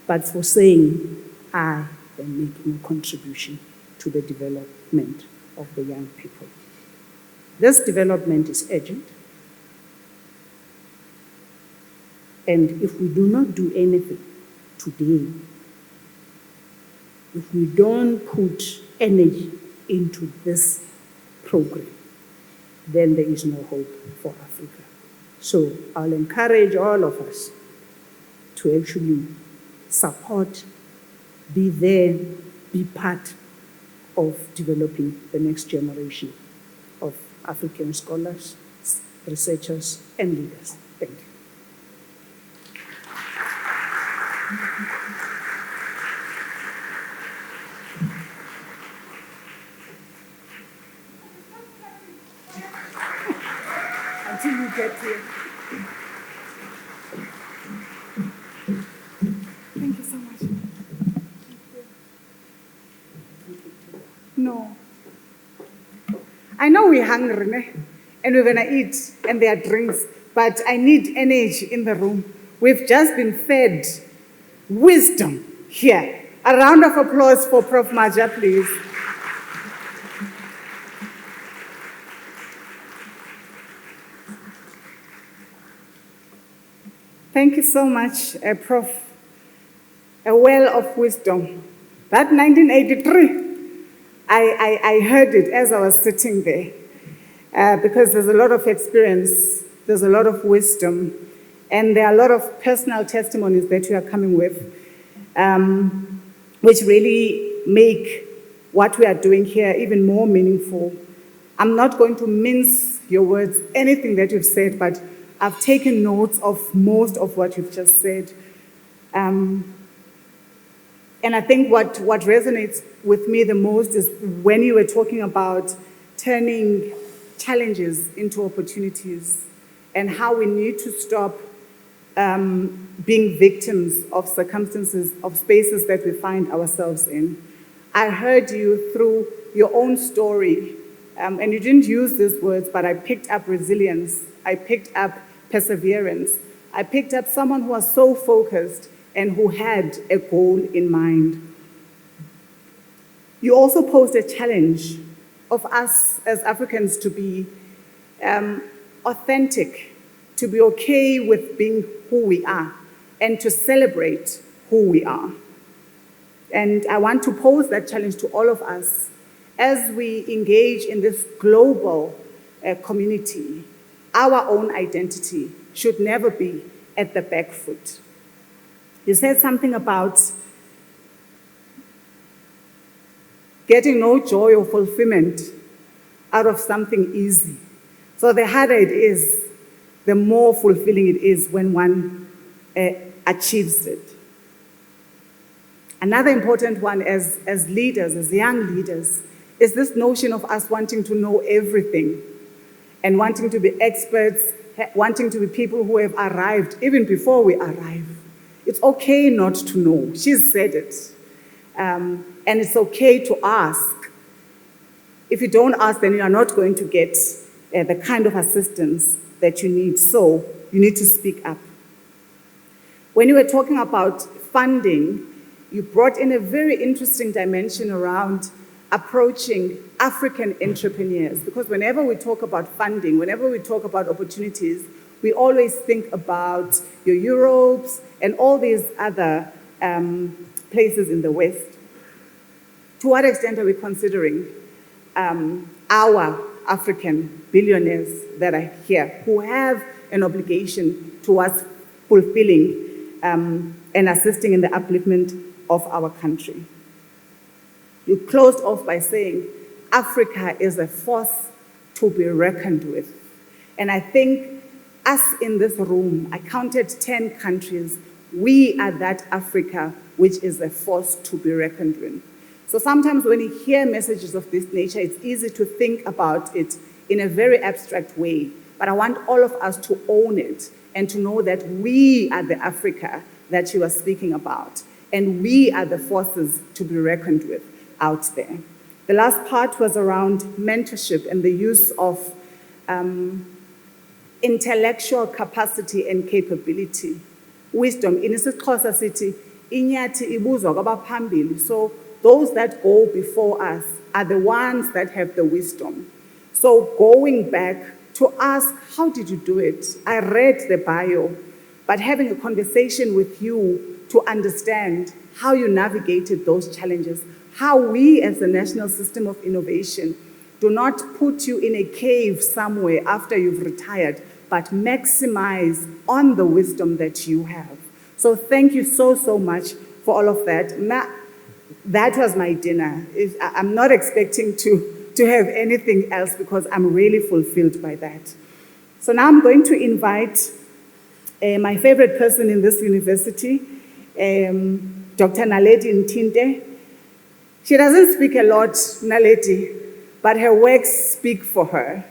but for saying, I am making a contribution to the development of the young people. This development is urgent. And if we do not do anything today, if we don't put energy into this program, then there is no hope for Africa. So I'll encourage all of us to actually support, be there, be part of developing the next generation of African scholars, researchers, and leaders. Thank you. Until you get here. Thank you so much. No. I know we're hungry, ne? And we're gonna eat, and there are drinks, but I need energy in the room. We've just been fed wisdom here. A round of applause for Prof. Maja, please. Thank you so much, Prof. A well of wisdom. That 1983, I heard it as I was sitting there, because there's a lot of experience, there's a lot of wisdom, and there are a lot of personal testimonies that you are coming with, which really make what we are doing here even more meaningful. I'm not going to mince your words, anything that you've said, but I've taken notes of most of what you've just said. And I think what resonates with me the most is when you were talking about turning challenges into opportunities and how we need to stop being victims of circumstances, of spaces that we find ourselves in. I heard you through your own story, and you didn't use these words, but I picked up resilience, I picked up perseverance, I picked up someone who was so focused and who had a goal in mind. You also posed a challenge of us as Africans to be authentic, to be okay with being who we are, and to celebrate who we are. And I want to pose that challenge to all of us as we engage in this global community. Our own identity should never be at the back foot. You said something about getting no joy or fulfillment out of something easy. So the harder it is, the more fulfilling it is when one achieves it. Another important one as leaders, as young leaders, is this notion of us wanting to know everything and wanting to be experts, wanting to be people who have arrived even before we arrive. It's okay not to know. She's said it. And it's okay to ask. If you don't ask, then you are not going to get the kind of assistance that you need. So you need to speak up. When you were talking about funding, you brought in a very interesting dimension around approaching African entrepreneurs. Because whenever we talk about funding, whenever we talk about opportunities, we always think about your Europes and all these other places in the West. To what extent are we considering our African billionaires that are here who have an obligation towards fulfilling and assisting in the upliftment of our country? You closed off by saying Africa is a force to be reckoned with. And I think us in this room, I counted 10 countries, we are that Africa which is a force to be reckoned with. So sometimes when you hear messages of this nature, it's easy to think about it in a very abstract way. But I want all of us to own it and to know that we are the Africa that you are speaking about. And we are the forces to be reckoned with out there. The last part was around mentorship and the use of intellectual capacity and capability. Wisdom, in isiXhosa sithi, inyathi ibuzwa kwabaphambili. So those that go before us are the ones that have the wisdom. So going back to ask, how did you do it? I read the bio, but having a conversation with you to understand how you navigated those challenges, how we as the National System of Innovation do not put you in a cave somewhere after you've retired, but maximize on the wisdom that you have. So thank you so, so much for all of that. That was my dinner. I'm not expecting to have anything else because I'm really fulfilled by that. So now I'm going to invite my favorite person in this university, Dr. Naledi Ntinte. She doesn't speak a lot, Naledi, but her works speak for her.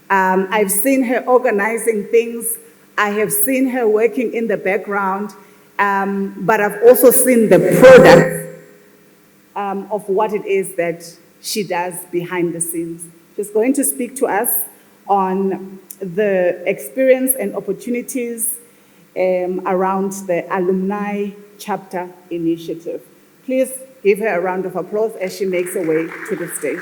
I've seen her organizing things. I have seen her working in the background, but I've also seen the product of what it is that she does behind the scenes. She's going to speak to us on the experience and opportunities around the alumni chapter initiative. Please give her a round of applause as she makes her way to the stage.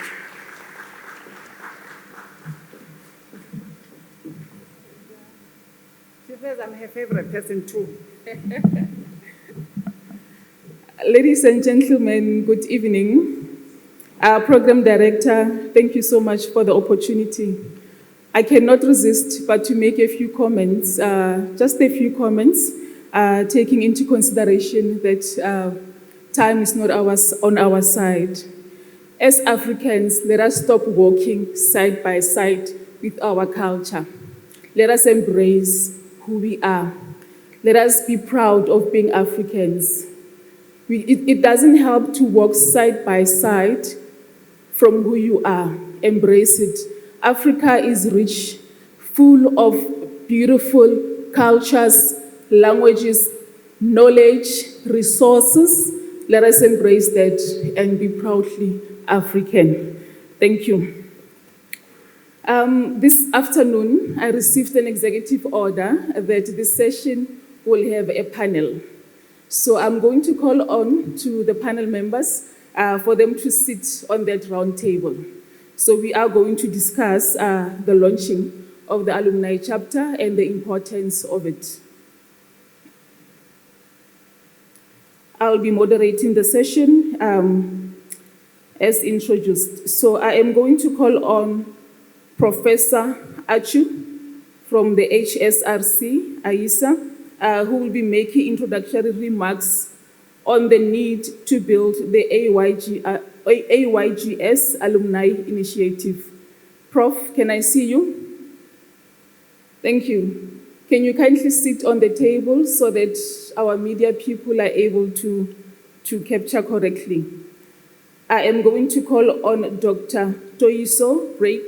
She says I'm her favorite person too. Ladies and gentlemen, good evening. Program Director, thank you so much for the opportunity. I cannot resist but to make a few comments, just a few comments, taking into consideration that time is not on our side. As Africans, let us stop walking side by side with our culture. Let us embrace who we are. Let us be proud of being Africans. It doesn't help to walk side by side from who you are. Embrace it. Africa is rich, full of beautiful cultures, languages, knowledge, resources. Let us embrace that and be proudly African. Thank you. This afternoon, I received an executive order that this session will have a panel. So I'm going to call on to the panel members for them to sit on that round table. So we are going to discuss the launching of the alumni chapter and the importance of it. I'll be moderating the session as introduced. So I am going to call on Professor Achu from the HSRC, AYSA, who will be making introductory remarks on the need to build the AYGS Alumni Initiative. Prof, can I see you? Thank you. Can you kindly sit on the table so that our media people are able to capture correctly? I am going to call on Dr. Toyiso Break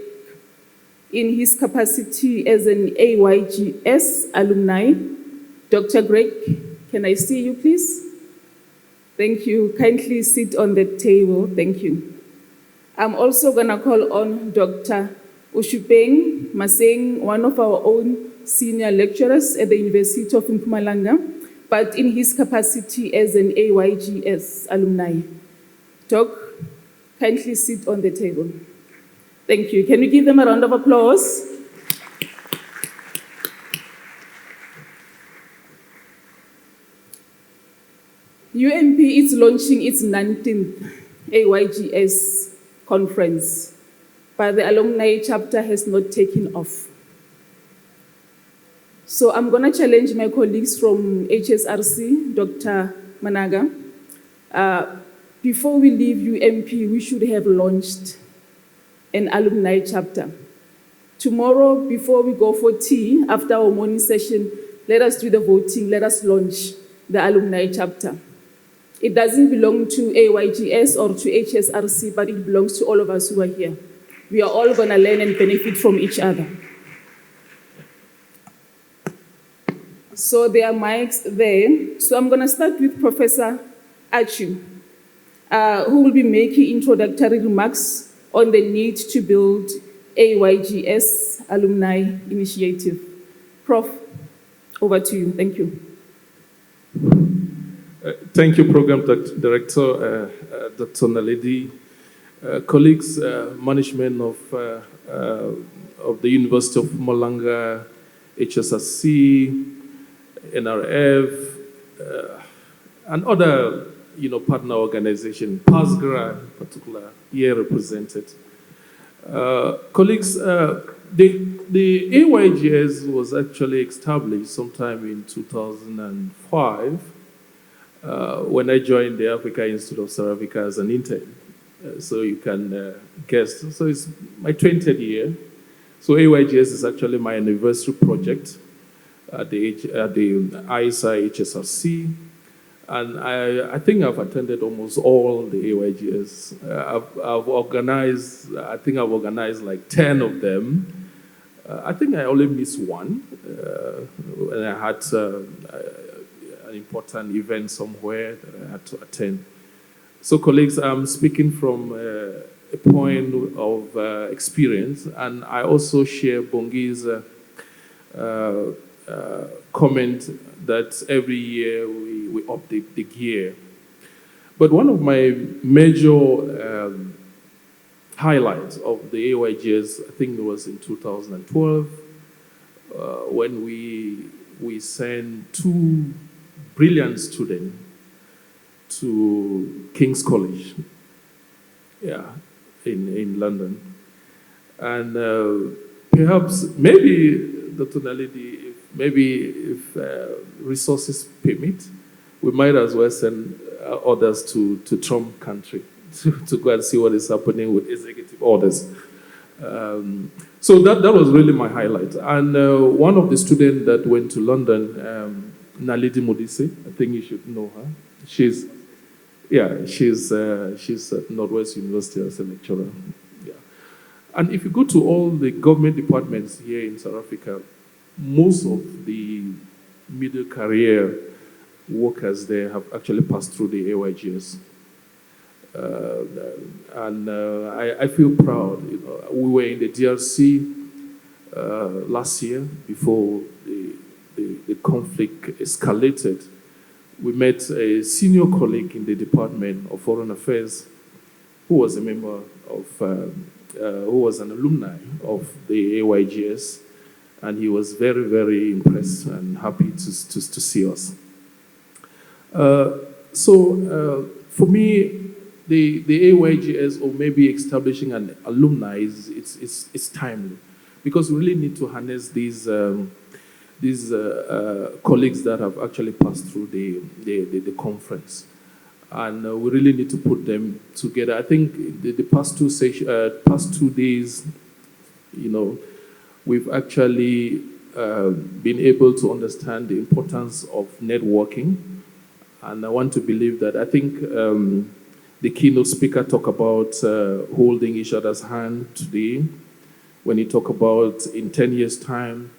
in his capacity as an AYGS alumni. Dr. Greg, can I see you, please? Thank you. Kindly sit on the table. Thank you. I'm also going to call on Dr. Ushupeng Maseng, one of our own senior lecturers at the University of Mpumalanga, but in his capacity as an AYGS alumni. Doc, kindly sit on the table. Thank you. Can we give them a round of applause? UMP is launching its 19th AYGS conference, but the alumni chapter has not taken off. So I'm going to challenge my colleagues from HSRC, Dr. Managa. Before we leave UMP, we should have launched an alumni chapter. Tomorrow, before we go for tea, after our morning session, let us do the voting, let us launch the alumni chapter. It doesn't belong to AYGS or to HSRC, but it belongs to all of us who are here. We are all going to learn and benefit from each other. So there are mics there. So I'm going to start with Professor Achu, who will be making introductory remarks on the need to build AYGS Alumni Initiative. Prof, over to you. Thank you. Thank you, Program Director, Dr. Naledi, colleagues, management of the University of Mpumalanga, HSRC, NRF, and other partner organizations, PASGRA in particular, here represented. Colleagues, the AYGS was actually established sometime in 2005 when I joined the Africa Institute of South Africa as an intern. So you can guess. So it's my 20th year. So AYGS is actually my anniversary project at the AYSA HSRC. And I think I've attended almost all the AYGS. I've organized like 10 of them. I think I only missed one. And I had an important event somewhere that I had to attend. So colleagues, I'm speaking from a point of experience, and I also share Bongi's comment that every year we update the gear. But one of my major highlights of the AYGS, I think it was in 2012, when we sent two brilliant students to King's College, in London. And perhaps, maybe, Dr. Naledi, if resources permit, we might as well send others to Trump country to go and see what is happening with executive orders. So that was really my highlight. And one of the students that went to London, Naledi Modise, I think you should know her. She's at Northwest University as a lecturer. Yeah. And if you go to all the government departments here in South Africa, most of the middle career workers there have actually passed through the AYGS. I feel proud. You know, we were in the DRC last year before the conflict escalated. We met a senior colleague in the Department of Foreign Affairs who was a member of, who was an alumni of the AYGS, and he was very, very impressed and happy to see us. For me, the AYGS, or maybe establishing an alumni, it's timely, because we really need to harness these colleagues that have actually passed through the conference, and we really need to put them together. I think the past 2 days, you know, we've actually been able to understand the importance of networking, and I want to believe that. I think the keynote speaker talked about holding each other's hand today, when he talked about in 10 years' time,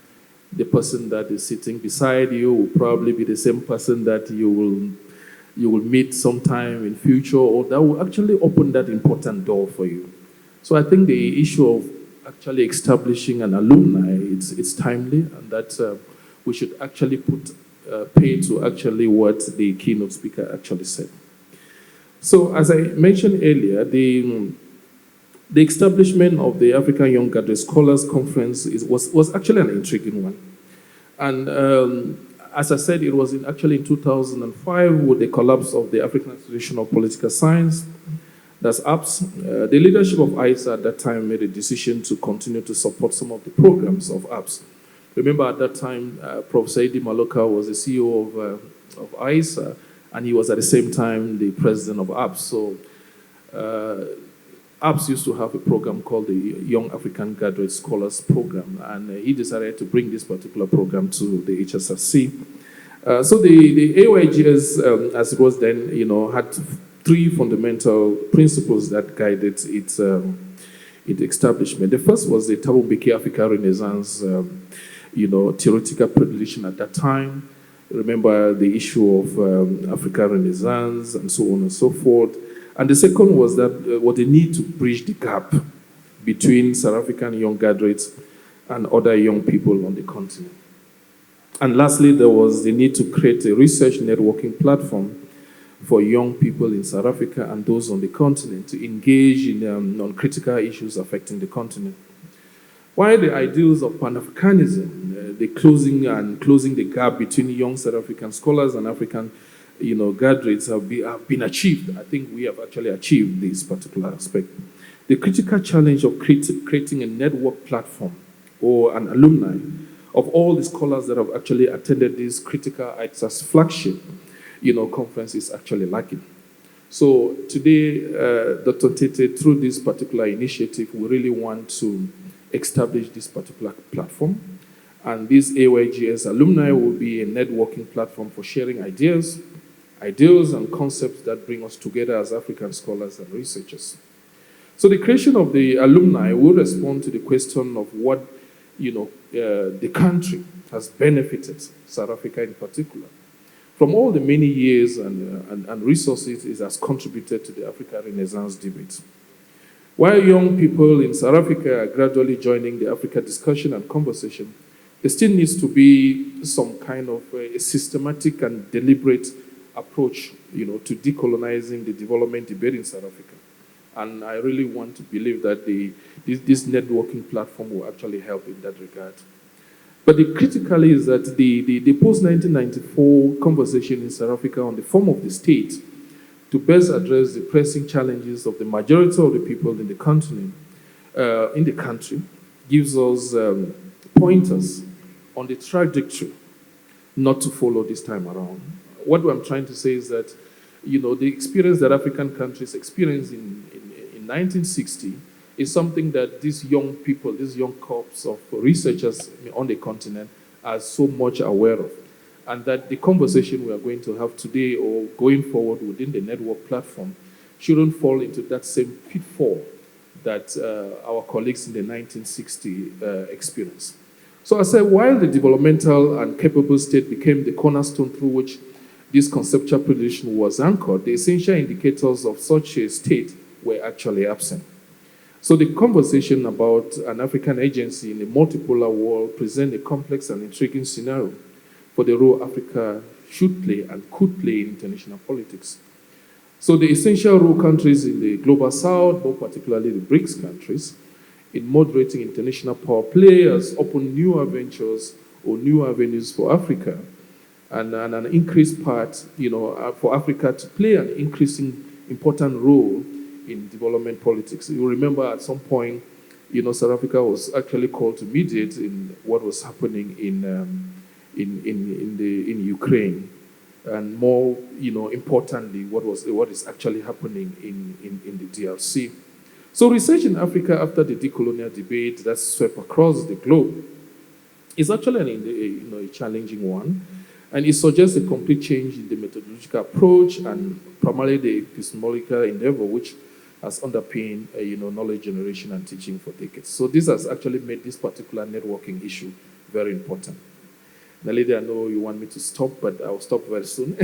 the person that is sitting beside you will probably be the same person that you will meet sometime in future, or that will actually open that important door for you. So I think the issue of actually establishing an alumni, it's timely, and that we should actually put pay to actually what the keynote speaker actually said. So as I mentioned earlier, the establishment of the African Young Graduate Scholars Conference was actually an intriguing one. And as I said, it was actually in 2005 with the collapse of the African Institution of Political Science, that's APS. The leadership of AYGS at that time made a decision to continue to support some of the programs of APS. Remember at that time, Professor Edi Maloka was the CEO of AYGS, and he was at the same time the president of APS. So APS used to have a program called the Young African Graduate Scholars Program, and he decided to bring this particular program to the HSRC. So the AYGS, as it was then, you know, had 3 fundamental principles that guided its establishment. The first was the Thabo Mbeki Africa Renaissance, theoretical predilection at that time. Remember the issue of Africa Renaissance and so on and so forth. And the second was that what the need to bridge the gap between South African young graduates and other young people on the continent. And lastly, there was the need to create a research networking platform for young people in South Africa and those on the continent to engage in non-critical issues affecting the continent. While the ideals of Pan-Africanism, the closing the gap between young South African scholars and African graduates have been achieved, I think we have actually achieved this particular aspect. The critical challenge of creating a network platform or an alumni of all the scholars that have actually attended this critical AYGS flagship conference is actually lacking. So today, Dr. Tete, through this particular initiative, we really want to establish this particular platform. And this AYGS alumni will be a networking platform for sharing ideas and concepts that bring us together as African scholars and researchers. So the creation of the alumni will respond to the question of what the country has benefited, South Africa in particular, from all the many years and resources it has contributed to the Africa Renaissance debate. While young people in South Africa are gradually joining the Africa discussion and conversation, there still needs to be some kind of a systematic and deliberate approach, to decolonizing the development debate in South Africa. And I really want to believe that this networking platform will actually help in that regard. But the critical is that the post-1994 conversation in South Africa on the form of the state to best address the pressing challenges of the majority of the people in the continent, in the country, gives us pointers on the trajectory not to follow this time around. What I'm trying to say is that, the experience that African countries experienced in 1960 is something that these young people, these young corps of researchers on the continent are so much aware of. And that the conversation we are going to have today or going forward within the network platform shouldn't fall into that same pitfall that our colleagues in the 1960 experienced. So I said, while the developmental and capable state became the cornerstone through which this conceptual prediction was anchored, the essential indicators of such a state were actually absent. So the conversation about an African agency in a multipolar world presents a complex and intriguing scenario for the role Africa should play and could play in international politics. So the essential role countries in the global south, more particularly the BRICS countries, in moderating international power play has opened new adventures or new avenues for Africa, and an increased part, for Africa to play an increasing important role in development politics. You remember at some point, South Africa was actually called to mediate in what was happening in Ukraine, and more, importantly, what is actually happening in the DRC. So research in Africa after the decolonial debate that swept across the globe is actually a challenging one, and it suggests a complete change in the methodological approach and primarily the epistemological endeavor, which has underpinned knowledge generation and teaching for decades. So this has actually made this particular networking issue very important. Naledi, I know you want me to stop, but I'll stop very soon.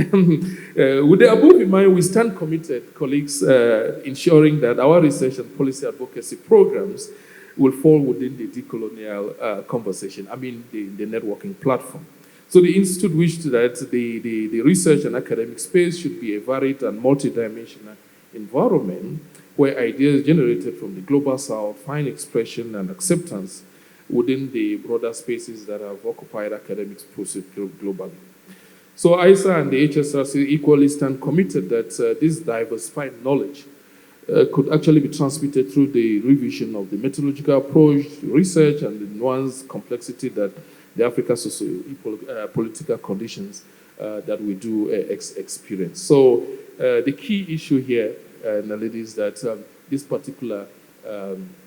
With the above in mind, we stand committed, colleagues, ensuring that our research and policy advocacy programs will fall within the decolonial conversation, the networking platform. So the Institute wished that the research and academic space should be a varied and multidimensional environment where ideas generated from the global south find expression and acceptance within the broader spaces that have occupied academic pursuit globally. So ISA and the HSRC equally stand committed that this diversified knowledge could actually be transmitted through the revision of the methodological approach, research, and the nuanced complexity that the African socio-political conditions that we do experience. So the key issue here, Naledi, is that this particular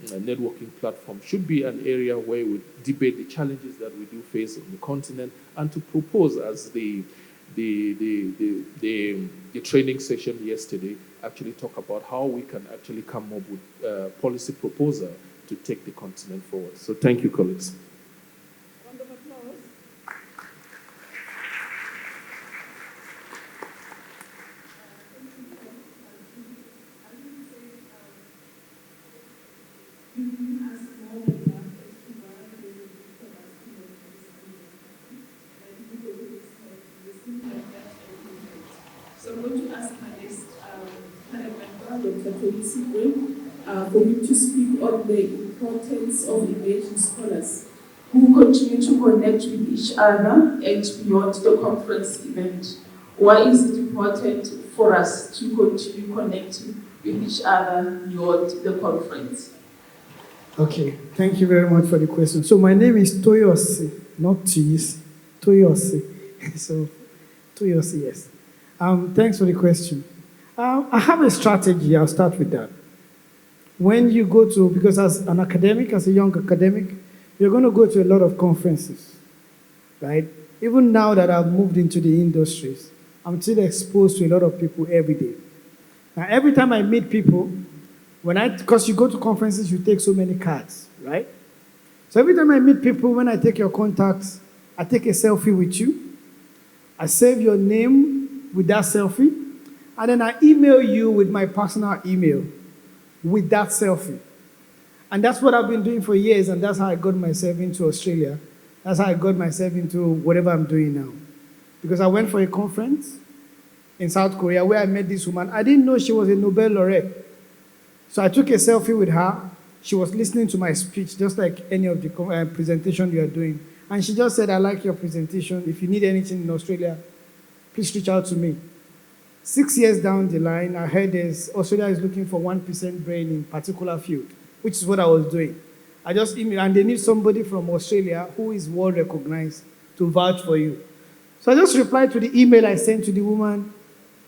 networking platform should be an area where we debate the challenges that we do face on the continent, and to propose, as the training session yesterday actually talk about how we can actually come up with policy proposal to take the continent forward. So thank you, colleagues. Round of applause. So I'm going to ask my next panel member, Dr. Toyisi, for him to speak on the importance of engaging scholars who continue to connect with each other and beyond the conference event. Why is it important for us to continue connecting with each other beyond the conference? Okay, thank you very much for the question. So my name is Toyosi, not Cheese, Toyosi. So Toyosi, yes. Thanks for the question. I have a strategy. I'll start with that. When you go to, because as an academic, as a young academic, you're going to go to a lot of conferences, right? Even now that I've moved into the industries, I'm still exposed to a lot of people every day. Now, every time I meet people, because you go to conferences, you take so many cards, right? So every time I meet people, when I take your contacts, I take a selfie with you. I save your name with that selfie, and then I email you with my personal email with that selfie. And that's what I've been doing for years, and that's how I got myself into Australia That's how I got myself into whatever I'm doing now. Because I went for a conference in South Korea where I met this woman. I didn't know she was a Nobel laureate. So I took a selfie with her. She was listening to my speech, just like any of the presentation you are doing. And she just said, I like your presentation. If you need anything in Australia, please reach out to me. 6 years down the line, I heard Australia is looking for 1% brain in particular field, which is what I was doing. I just emailed, and they need somebody from Australia who is world recognized to vouch for you. So I just replied to the email I sent to the woman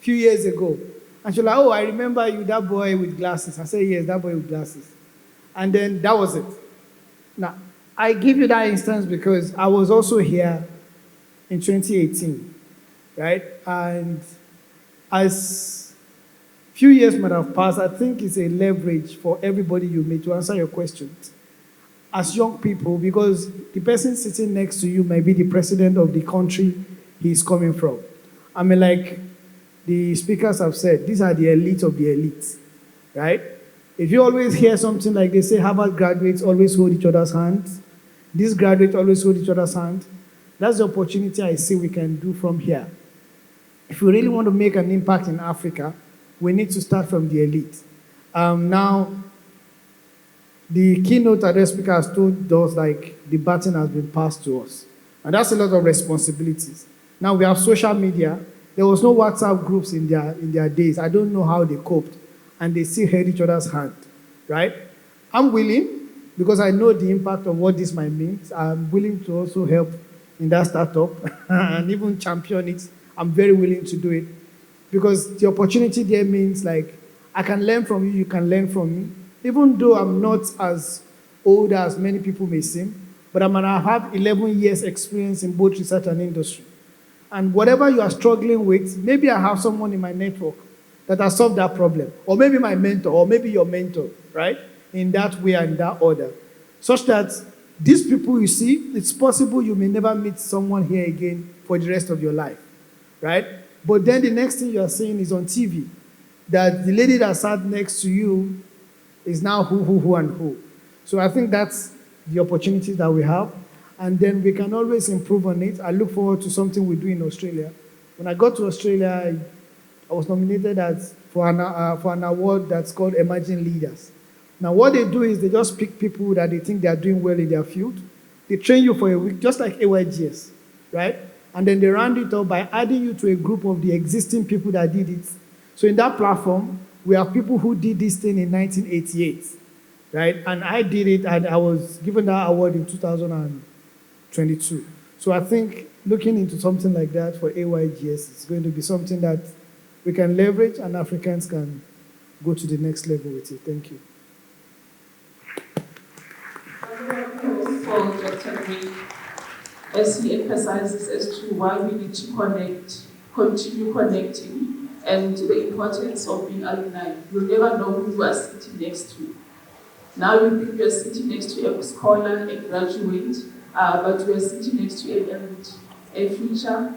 a few years ago. And she was like, oh, I remember you, that boy with glasses. I said, yes, that boy with glasses. And then that was it. Now, I give you that instance because I was also here in 2018, right? And as few years might have passed, I think it's a leverage for everybody you meet to answer your questions. As young people, because the person sitting next to you may be the president of the country he's coming from. I mean, like the speakers have said, these are the elite of the elite, right? If you always hear something like they say Harvard graduates always hold each other's hands, these graduates always hold each other's hands, that's the opportunity I see we can do from here. If we really want to make an impact in Africa, we need to start from the elite. Now, the keynote address speaker has told us like the baton has been passed to us. And that's a lot of responsibilities. Now we have social media. There was no WhatsApp groups in their days. I don't know how they coped. And they still held each other's hand, right? I'm willing, because I know the impact of what this might mean. I'm willing to also help in that startup and even champion it. I'm very willing to do it. Because the opportunity there means like, I can learn from you, you can learn from me. Even though I'm not as old as many people may seem, but I'm gonna have 11 years experience in both research and industry. And whatever you are struggling with, maybe I have someone in my network that has solved that problem. Or maybe my mentor, or maybe your mentor, right? In that way and in that order. Such that these people you see, it's possible you may never meet someone here again for the rest of your life, right? But then the next thing you are seeing is on TV, that the lady that sat next to you is now who, and who. So I think that's the opportunity that we have. And then we can always improve on it. I look forward to something we do in Australia. When I got to Australia, I was nominated for an award that's called Emerging Leaders. Now what they do is they just pick people that they think they are doing well in their field. They train you for a week, just like AYGS, right? And then they round it up by adding you to a group of the existing people that did it. So in that platform, we have people who did this thing in 1988, right? And I did it, and I was given that award in 2022. So I think looking into something like that for AYGS is going to be something that we can leverage, and Africans can go to the next level with it. Thank you. For Dr. Green, as he emphasizes as to why we need to connect, continue connecting, and the importance of being alumni. You'll never know who you are sitting next to. Now you think you're sitting next to a scholar, a graduate, but you're sitting next to a future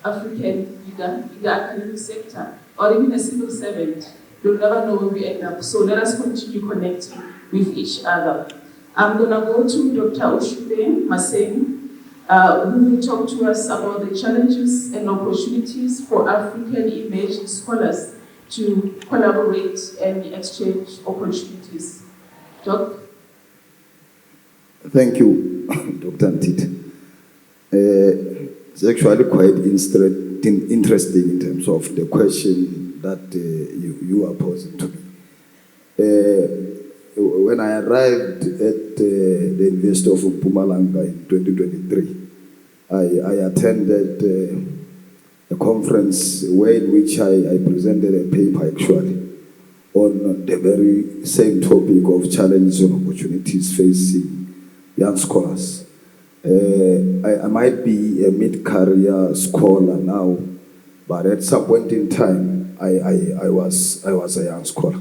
African leader in the academic sector, or even a civil servant. You'll never know where we end up. So let us continue connecting with each other. I'm going to go to Dr. Oshube Maseni, who will talk to us about the challenges and opportunities for African emerging scholars to collaborate and exchange opportunities. Doc? Thank you, Dr. Ntit. It's actually quite interesting in terms of the question that you are posing to me. When I arrived at the University of Mpumalanga in 2023, I attended a conference in which I presented a paper actually on the very same topic of challenges and opportunities facing young scholars. I might be a mid-career scholar now, but at some point in time, I was a young scholar.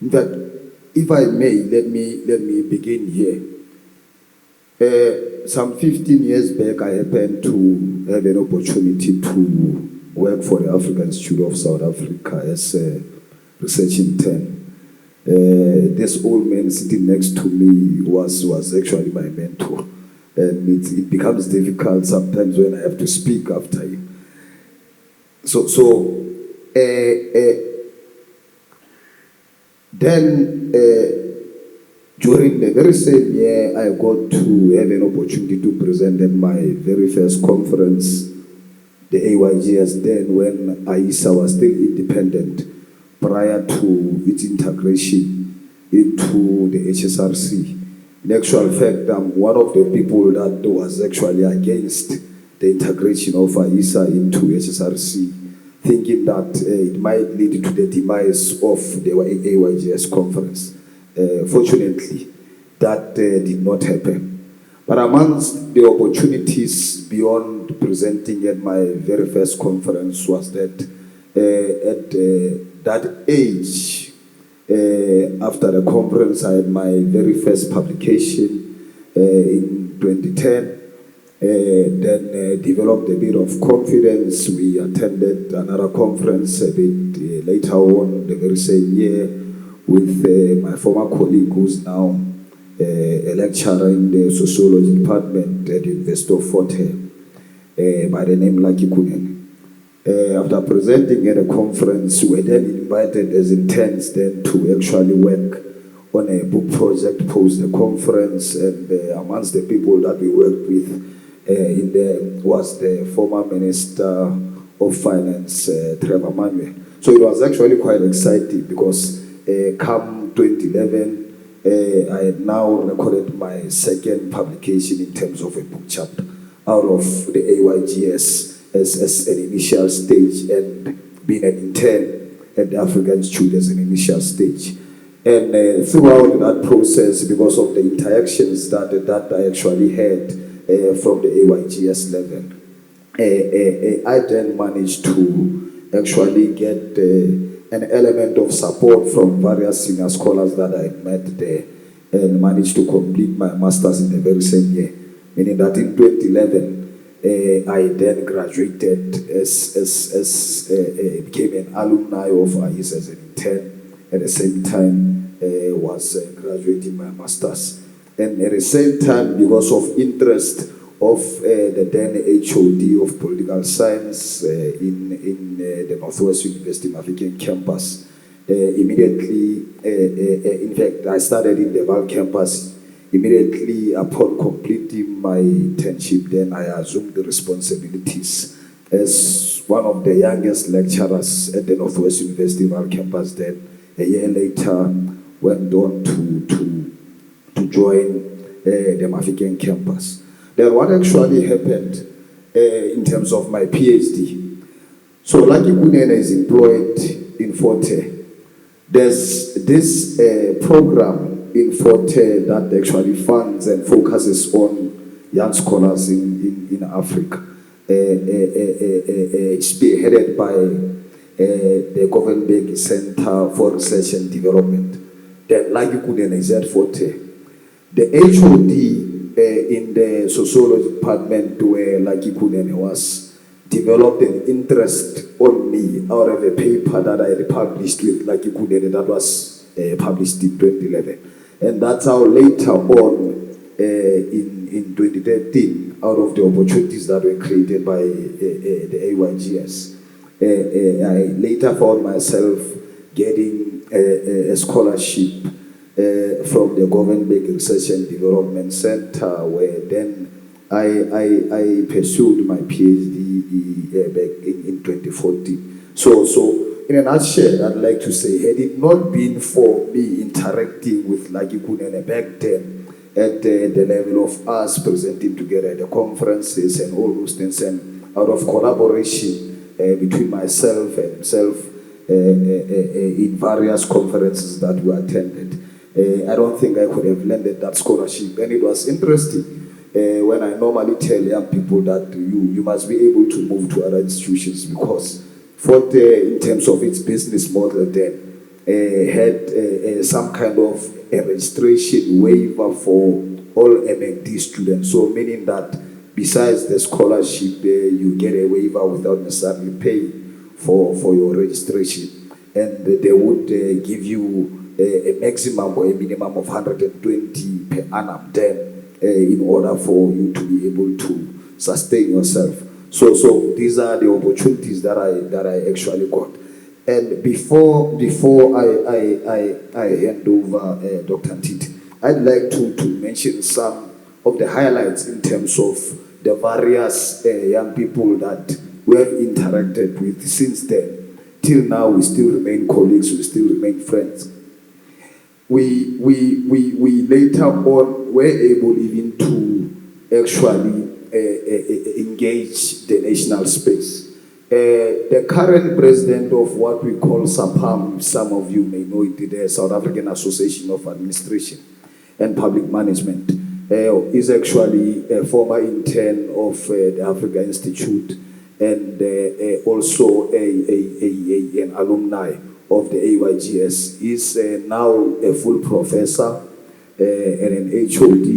In fact, if I may, let me begin here. Some 15 years back, I happened to have an opportunity to work for the African Institute of South Africa as a research intern. This old man sitting next to me was actually my mentor. and it becomes difficult sometimes when I have to speak after him. Then during the very same year, I got to have an opportunity to present at my very first conference, the AYGS, then when AISA was still independent prior to its integration into the HSRC. In actual fact, I'm one of the people that was actually against the integration of AISA into HSRC, thinking that it might lead to the demise of the AYGS conference. Fortunately, that did not happen. But amongst the opportunities beyond presenting at my very first conference was that at that age, after the conference, I had my very first publication in 2010. Then developed a bit of confidence. We attended another conference a bit later on the very same year with my former colleague who's now a lecturer in the sociology department at the University of Fort Hare by the name Lucky Kunen. After presenting at a conference, we were then invited as interns then to actually work on a book project post the conference, and amongst the people that we worked with in there was the former Minister of Finance, Trevor Manuel. So it was actually quite exciting because come 2011, I had now recorded my second publication in terms of a book chapter out of the AYGS as an initial stage, and being an intern at the African Institute as an initial stage. And throughout that process, because of the interactions that I actually had from the AYGS level, I then managed to actually get an element of support from various senior scholars that I met there, and managed to complete my master's in the very same year, meaning that in 2011, I then graduated became an alumni of AIS as an intern. At the same time, was graduating my master's. And at the same time, because of interest of the then HOD of political science in the Northwest University Mafikeng campus, immediately, in fact, I started in the Val campus. Immediately upon completing my internship, then I assumed the responsibilities as one of the youngest lecturers at the Northwest University Val campus. Then a year later, went on to join the Mafikeng campus. Then what actually happened in terms of my PhD? So Lucky Kunene is employed in Forte. There's this program in Forte that actually funds and focuses on young scholars in Africa, spearheaded by the Govenberg Center for Research and Development. Then Lucky Kunene is at Forte. The HOD in the sociology department where Lucky Kunene was developed an interest on me out of a paper that I had published with Lucky Kunene that was published in 2011. And that's how later on in 2013, out of the opportunities that were created by the AYGS, I later found myself getting a scholarship from the Govenberg Research and Development Center, where then I pursued my PhD back in 2014. So in a nutshell, I'd like to say, had it not been for me interacting with Lucky Kunene back then at the level of us presenting together at the conferences and all those things, and out of collaboration between myself and himself in various conferences that we attended, I don't think I could have landed that scholarship. And it was interesting when I normally tell young people that you must be able to move to other institutions, because Forte, in terms of its business model then, had some kind of a registration waiver for all MND students. So meaning that besides the scholarship, you get a waiver without necessarily paying for your registration. And they would give you a maximum or a minimum of 120 per annum then in order for you to be able to sustain yourself. So these are the opportunities that I actually got. And before I hand over Dr. Tit, I'd like to mention some of the highlights in terms of the various young people that we have interacted with since then. Till now, we still remain colleagues, we still remain friends. We later on were able even to actually engage the national space. The current president of what we call SAPAM, some of you may know it, the South African Association of Administration and Public Management, is actually a former intern of the Africa Institute and also an alumni of the AYGS. He's now a full professor and an HOD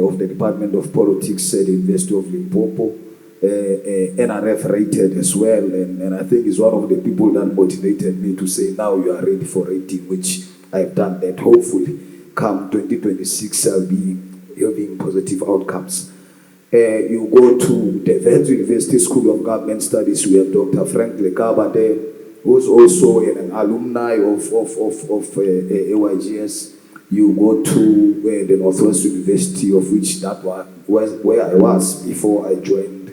of the Department of Politics at the University of Limpopo, NRF rated as well, and I think he's one of the people that motivated me to say, now you are ready for rating, which I've done that. Hopefully, come 2026, I'll be having positive outcomes. You go to the Vents University School of Government Studies, we have Dr. Frank Lekaba there, who's also an alumni of AYGS. You go to the Northwest University, of which that was where I was before I joined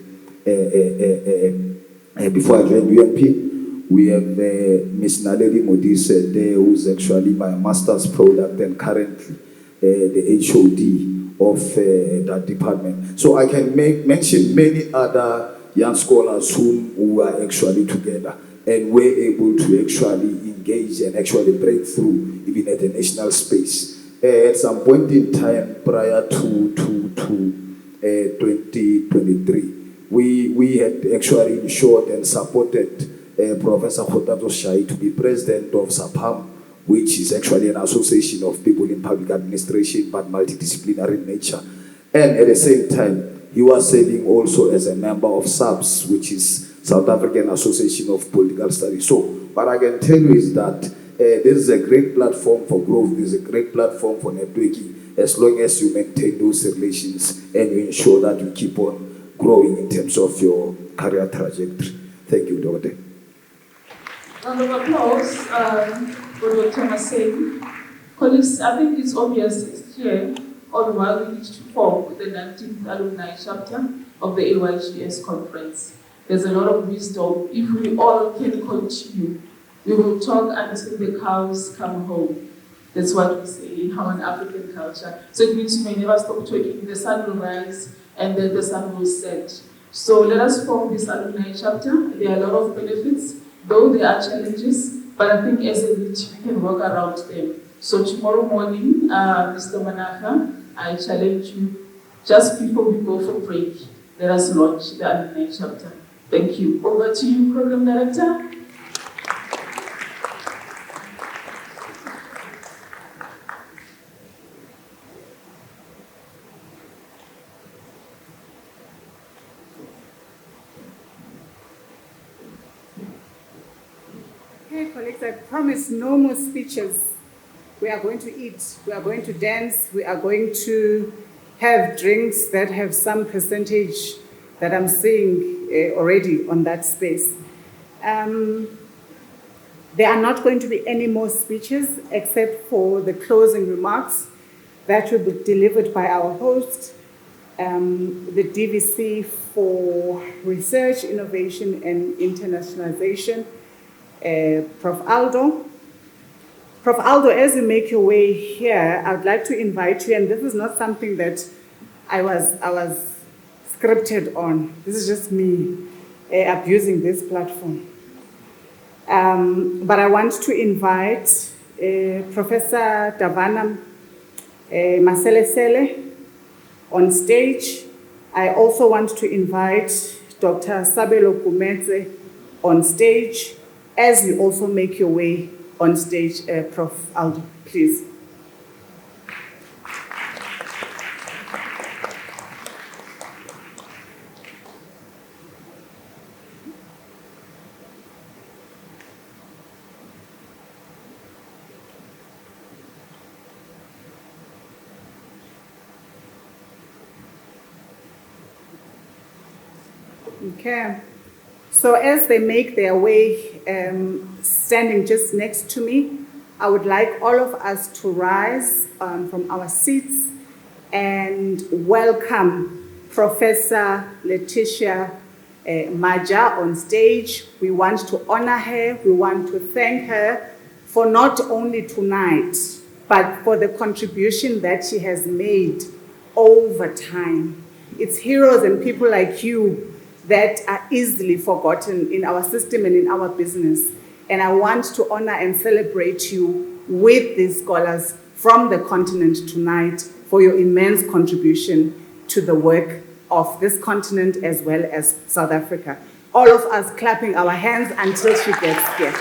UNP. We have Miss Naledi Modise there, who's actually my master's product and currently the HOD of that department. So I can mention many other young scholars who are actually together and were able to actually engage and actually break through even at the national space. At some point in time prior to 2023, we had actually ensured and supported Professor Khotato Shai to be president of SAPAM, which is actually an association of people in public administration, but multidisciplinary in nature. And at the same time, he was serving also as a member of SAPS, which is South African Association of Political Studies. So what I can tell you is that this is a great platform for growth, this is a great platform for networking, as long as you maintain those relations and you ensure that you keep on growing in terms of your career trajectory. Thank you, Doctor. Round of applause for Dr. Maseng. Colleagues, I think it's obvious, it's clear on why we need to form the 19th alumni chapter of the AYGS conference. There's a lot of wisdom. If we all can continue, we will talk until the cows come home. That's what we say in our African culture. So it means we may never stop talking. The sun will rise and then the sun will set. So let us form this alumni chapter. There are a lot of benefits, though there are challenges, but I think as a village we can work around them. So tomorrow morning, Mr. Manaka, I challenge you, just before we go for break, let us launch the alumni chapter. Thank you. Over to you, Program Director. Okay, colleagues, I promise no more speeches. We are going to eat, we are going to dance, we are going to have drinks that have some percentage that I'm seeing already on that space. There are not going to be any more speeches except for the closing remarks that will be delivered by our host, the DVC for Research, Innovation and Internationalization, Prof. Aldo. Prof. Aldo, as you make your way here, I would like to invite you, and this is not something that I was scripted on. This is just me abusing this platform. But I want to invite Professor Davana Maselesele on stage. I also want to invite Dr. Sabelo Kumetse on stage, as you also make your way on stage, Prof. Aldo, please. Okay. So as they make their way, standing just next to me, I would like all of us to rise from our seats and welcome Professor Letitia Maja on stage. We want to honor her. We want to thank her for not only tonight, but for the contribution that she has made over time. It's heroes and people like you that are easily forgotten in our system and in our business. And I want to honor and celebrate you with these scholars from the continent tonight for your immense contribution to the work of this continent as well as South Africa. All of us clapping our hands until she gets here.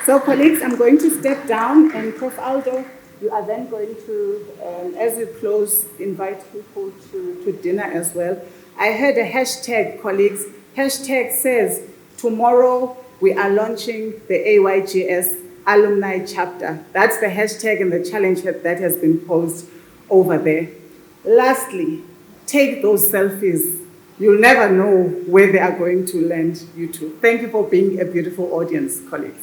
So colleagues, I'm going to step down, and Prof. Aldo, you are then going to, as we close, invite people to dinner as well. I heard a hashtag, colleagues. Hashtag says, tomorrow we are launching the AYGS alumni chapter. That's the hashtag and the challenge that has been posed over there. Lastly, take those selfies. You'll never know where they are going to land you to. Thank you for being a beautiful audience, colleagues.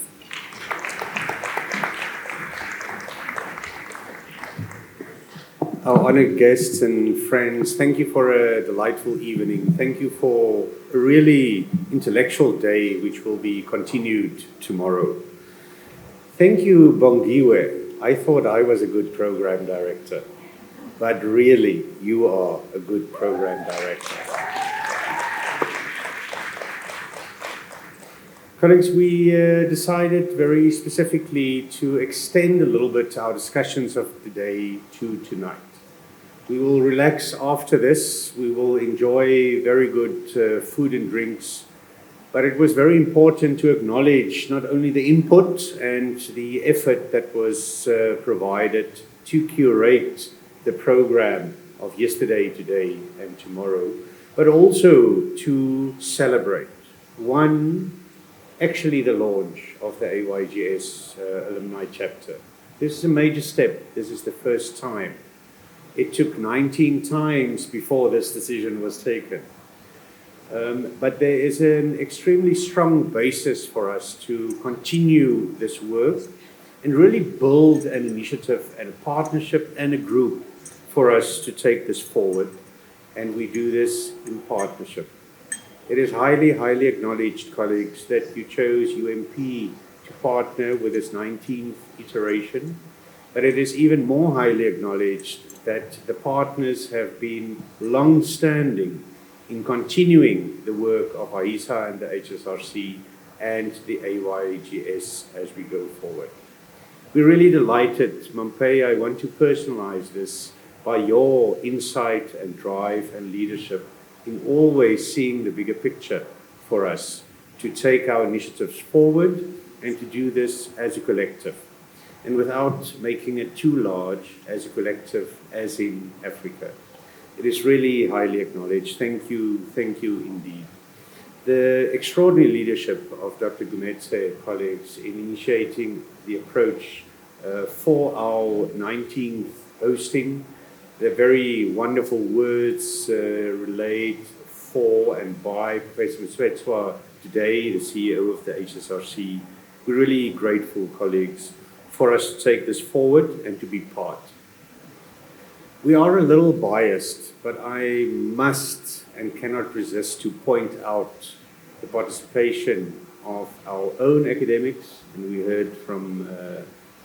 Our honored guests and friends, thank you for a delightful evening. Thank you for a really intellectual day, which will be continued tomorrow. Thank you, Bongiwe. I thought I was a good program director, but really, you are a good program director. Colleagues, we decided very specifically to extend a little bit our discussions of today to tonight. We will relax after this. We will enjoy very good food and drinks. But it was very important to acknowledge not only the input and the effort that was provided to curate the program of yesterday, today, and tomorrow, but also to celebrate. One, actually the launch of the AYGS alumni chapter. This is a major step. This is the first time. It took 19 times before this decision was taken. But there is an extremely strong basis for us to continue this work and really build an initiative and a partnership and a group for us to take this forward. And we do this in partnership. It is highly, highly acknowledged, colleagues, that you chose UMP to partner with this 19th iteration. But it is even more highly acknowledged that the partners have been long-standing in continuing the work of AISA and the HSRC and the AYGS as we go forward. We're really delighted, Mampei. I want to personalize this by your insight and drive and leadership in always seeing the bigger picture for us to take our initiatives forward and to do this as a collective, and without making it too large as a collective, as in Africa. It is really highly acknowledged. Thank you indeed. The extraordinary leadership of Dr. Gumetse, colleagues, in initiating the approach for our 19th hosting, the very wonderful words relayed for and by Professor Mswetswa today, the CEO of the HSRC. We're really grateful, colleagues, for us to take this forward and to be part. We are a little biased, but I must and cannot resist to point out the participation of our own academics, and we heard from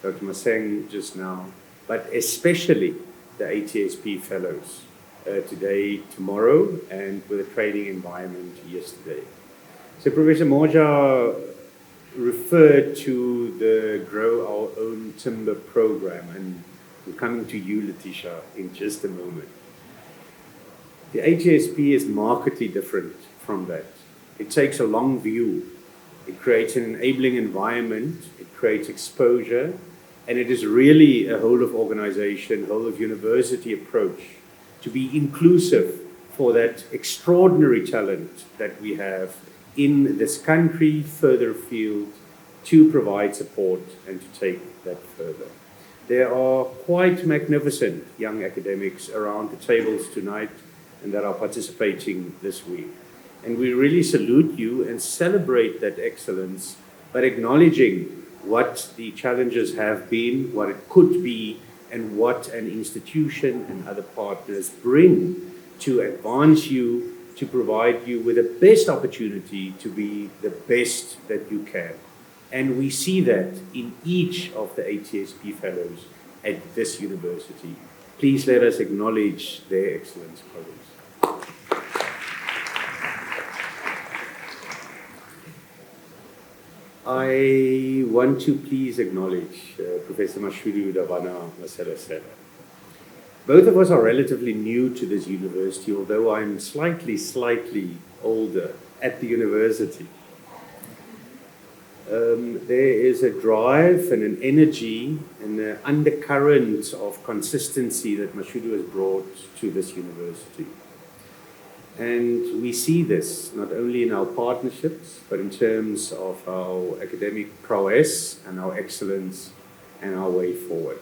Dr. Maseng just now, but especially the ATSP fellows. today, tomorrow, and with a training environment yesterday. So Professor Moja referred to the Grow Our Own Timber program, and I'm coming to you, Letitia, in just a moment. The HSP is markedly different from that. It takes a long view. It creates an enabling environment. It creates exposure. And it is really a whole of organization, whole of university approach to be inclusive for that extraordinary talent that we have in this country, further afield, to provide support and to take that further. There are quite magnificent young academics around the tables tonight and that are participating this week. And we really salute you and celebrate that excellence, but acknowledging what the challenges have been, what it could be, and what an institution and other partners bring to advance you, to provide you with the best opportunity to be the best that you can. And we see that in each of the ATSP fellows at this university. Please let us acknowledge their excellence, colleagues. I want to please acknowledge Professor Mashudu Davana Maselasela. Both of us are relatively new to this university, although I'm slightly older at the university. There is a drive and an energy and an undercurrent of consistency that Mashudu has brought to this university. And we see this not only in our partnerships, but in terms of our academic prowess and our excellence and our way forward.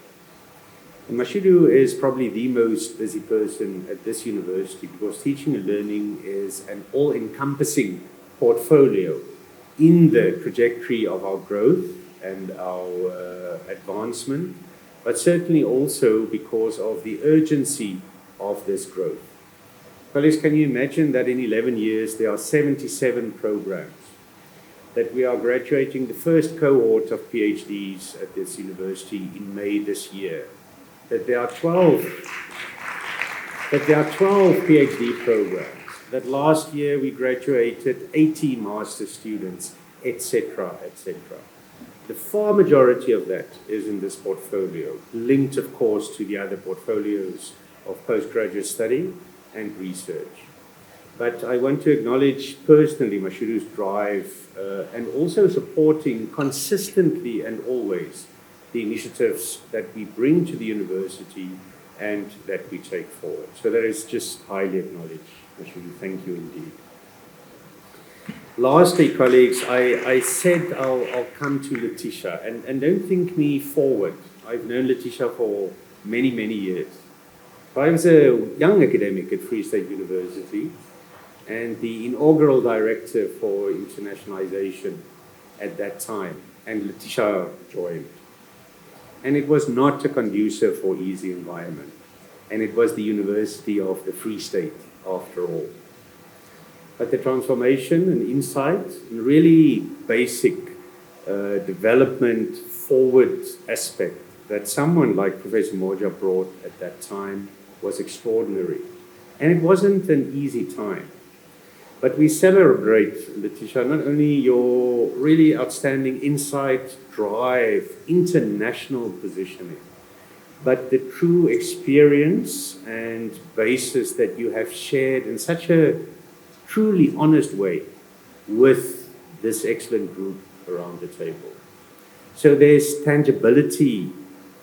And Mashudu is probably the most busy person at this university because teaching and learning is an all-encompassing portfolio in the trajectory of our growth and our advancement, but certainly also because of the urgency of this growth. Colleagues, can you imagine that in 11 years there are 77 programs, that we are graduating the first cohort of PhDs at this university in May this year, that there are 12 PhD programs, that last year we graduated 80 master students, etc., etc. The far majority of that is in this portfolio, linked, of course, to the other portfolios of postgraduate study and research. But I want to acknowledge personally Mashudu's drive and also supporting consistently and always the initiatives that we bring to the university and that we take forward. So that is just highly acknowledged. Mashudu, thank you indeed. Lastly, colleagues, I said I'll come to Letitia, and don't think me forward. I've known Letitia for many, many years. I was a young academic at Free State University and the inaugural director for internationalization at that time, and Letitia joined. And it was not a conducive or easy environment. And it was the University of the Free State, after all. But the transformation and insight and really basic development forward aspect that someone like Professor Moja brought at that time was extraordinary. And it wasn't an easy time. But we celebrate, Letitia, not only your really outstanding insight, drive, international positioning, but the true experience and basis that you have shared in such a truly honest way with this excellent group around the table. So there's tangibility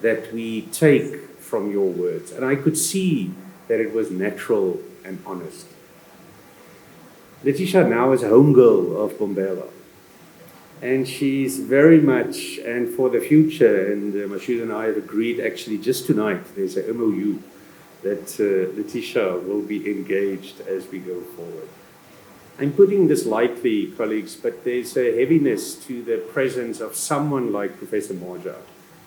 that we take from your words. And I could see that it was natural and honest. Letitia now is a homegirl of Bombela. And she's very much, and for the future, and Mashudu and I have agreed actually just tonight, there's a MOU that Letitia will be engaged as we go forward. I'm putting this lightly, colleagues, but there's a heaviness to the presence of someone like Professor Moja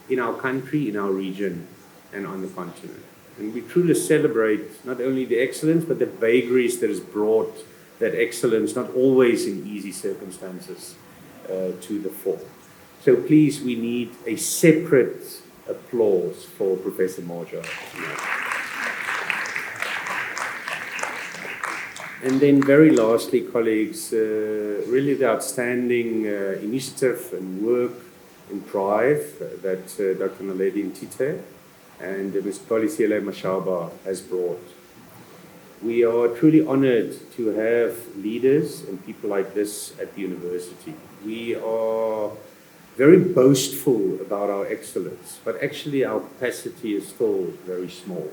in our country, in our region, and on the continent. And we truly celebrate not only the excellence, but the vagaries that has brought that excellence, not always in easy circumstances, to the fore. So please, we need a separate applause for Professor Moja tonight. And then very lastly, colleagues, really the outstanding initiative and work and drive that Dr. Naledi Ntite and Ms. Polisiele Mashaba has brought. We are truly honored to have leaders and people like this at the university. We are very boastful about our excellence, but actually our capacity is still very small.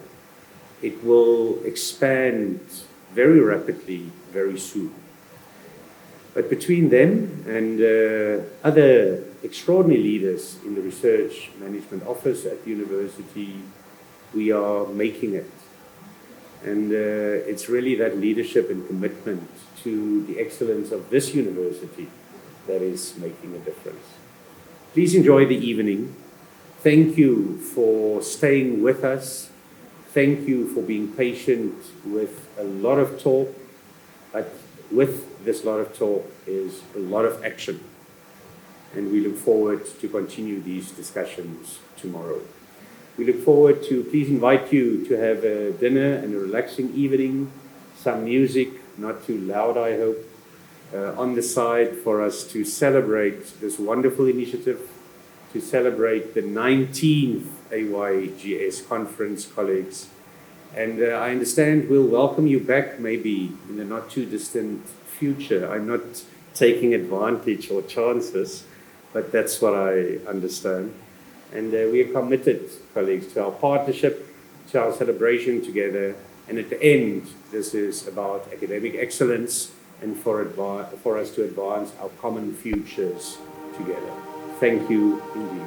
It will expand very rapidly, very soon. But between them and other extraordinary leaders in the research management office at the university, we are making it. And it's really that leadership and commitment to the excellence of this university that is making a difference. Please enjoy the evening. Thank you for staying with us. Thank you for being patient with a lot of talk, but with this lot of talk is a lot of action. And we look forward to continue these discussions tomorrow. We look forward to, please invite you to have a dinner and a relaxing evening, some music, not too loud, I hope, on the side for us to celebrate this wonderful initiative, to celebrate the 19th AYGS conference, colleagues. And I understand we'll welcome you back maybe in the not too distant future. I'm not taking advantage or chances, but that's what I understand. And we are committed, colleagues, to our partnership, to our celebration together. And at the end, this is about academic excellence and for us to advance our common futures together. Thank you indeed.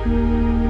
you.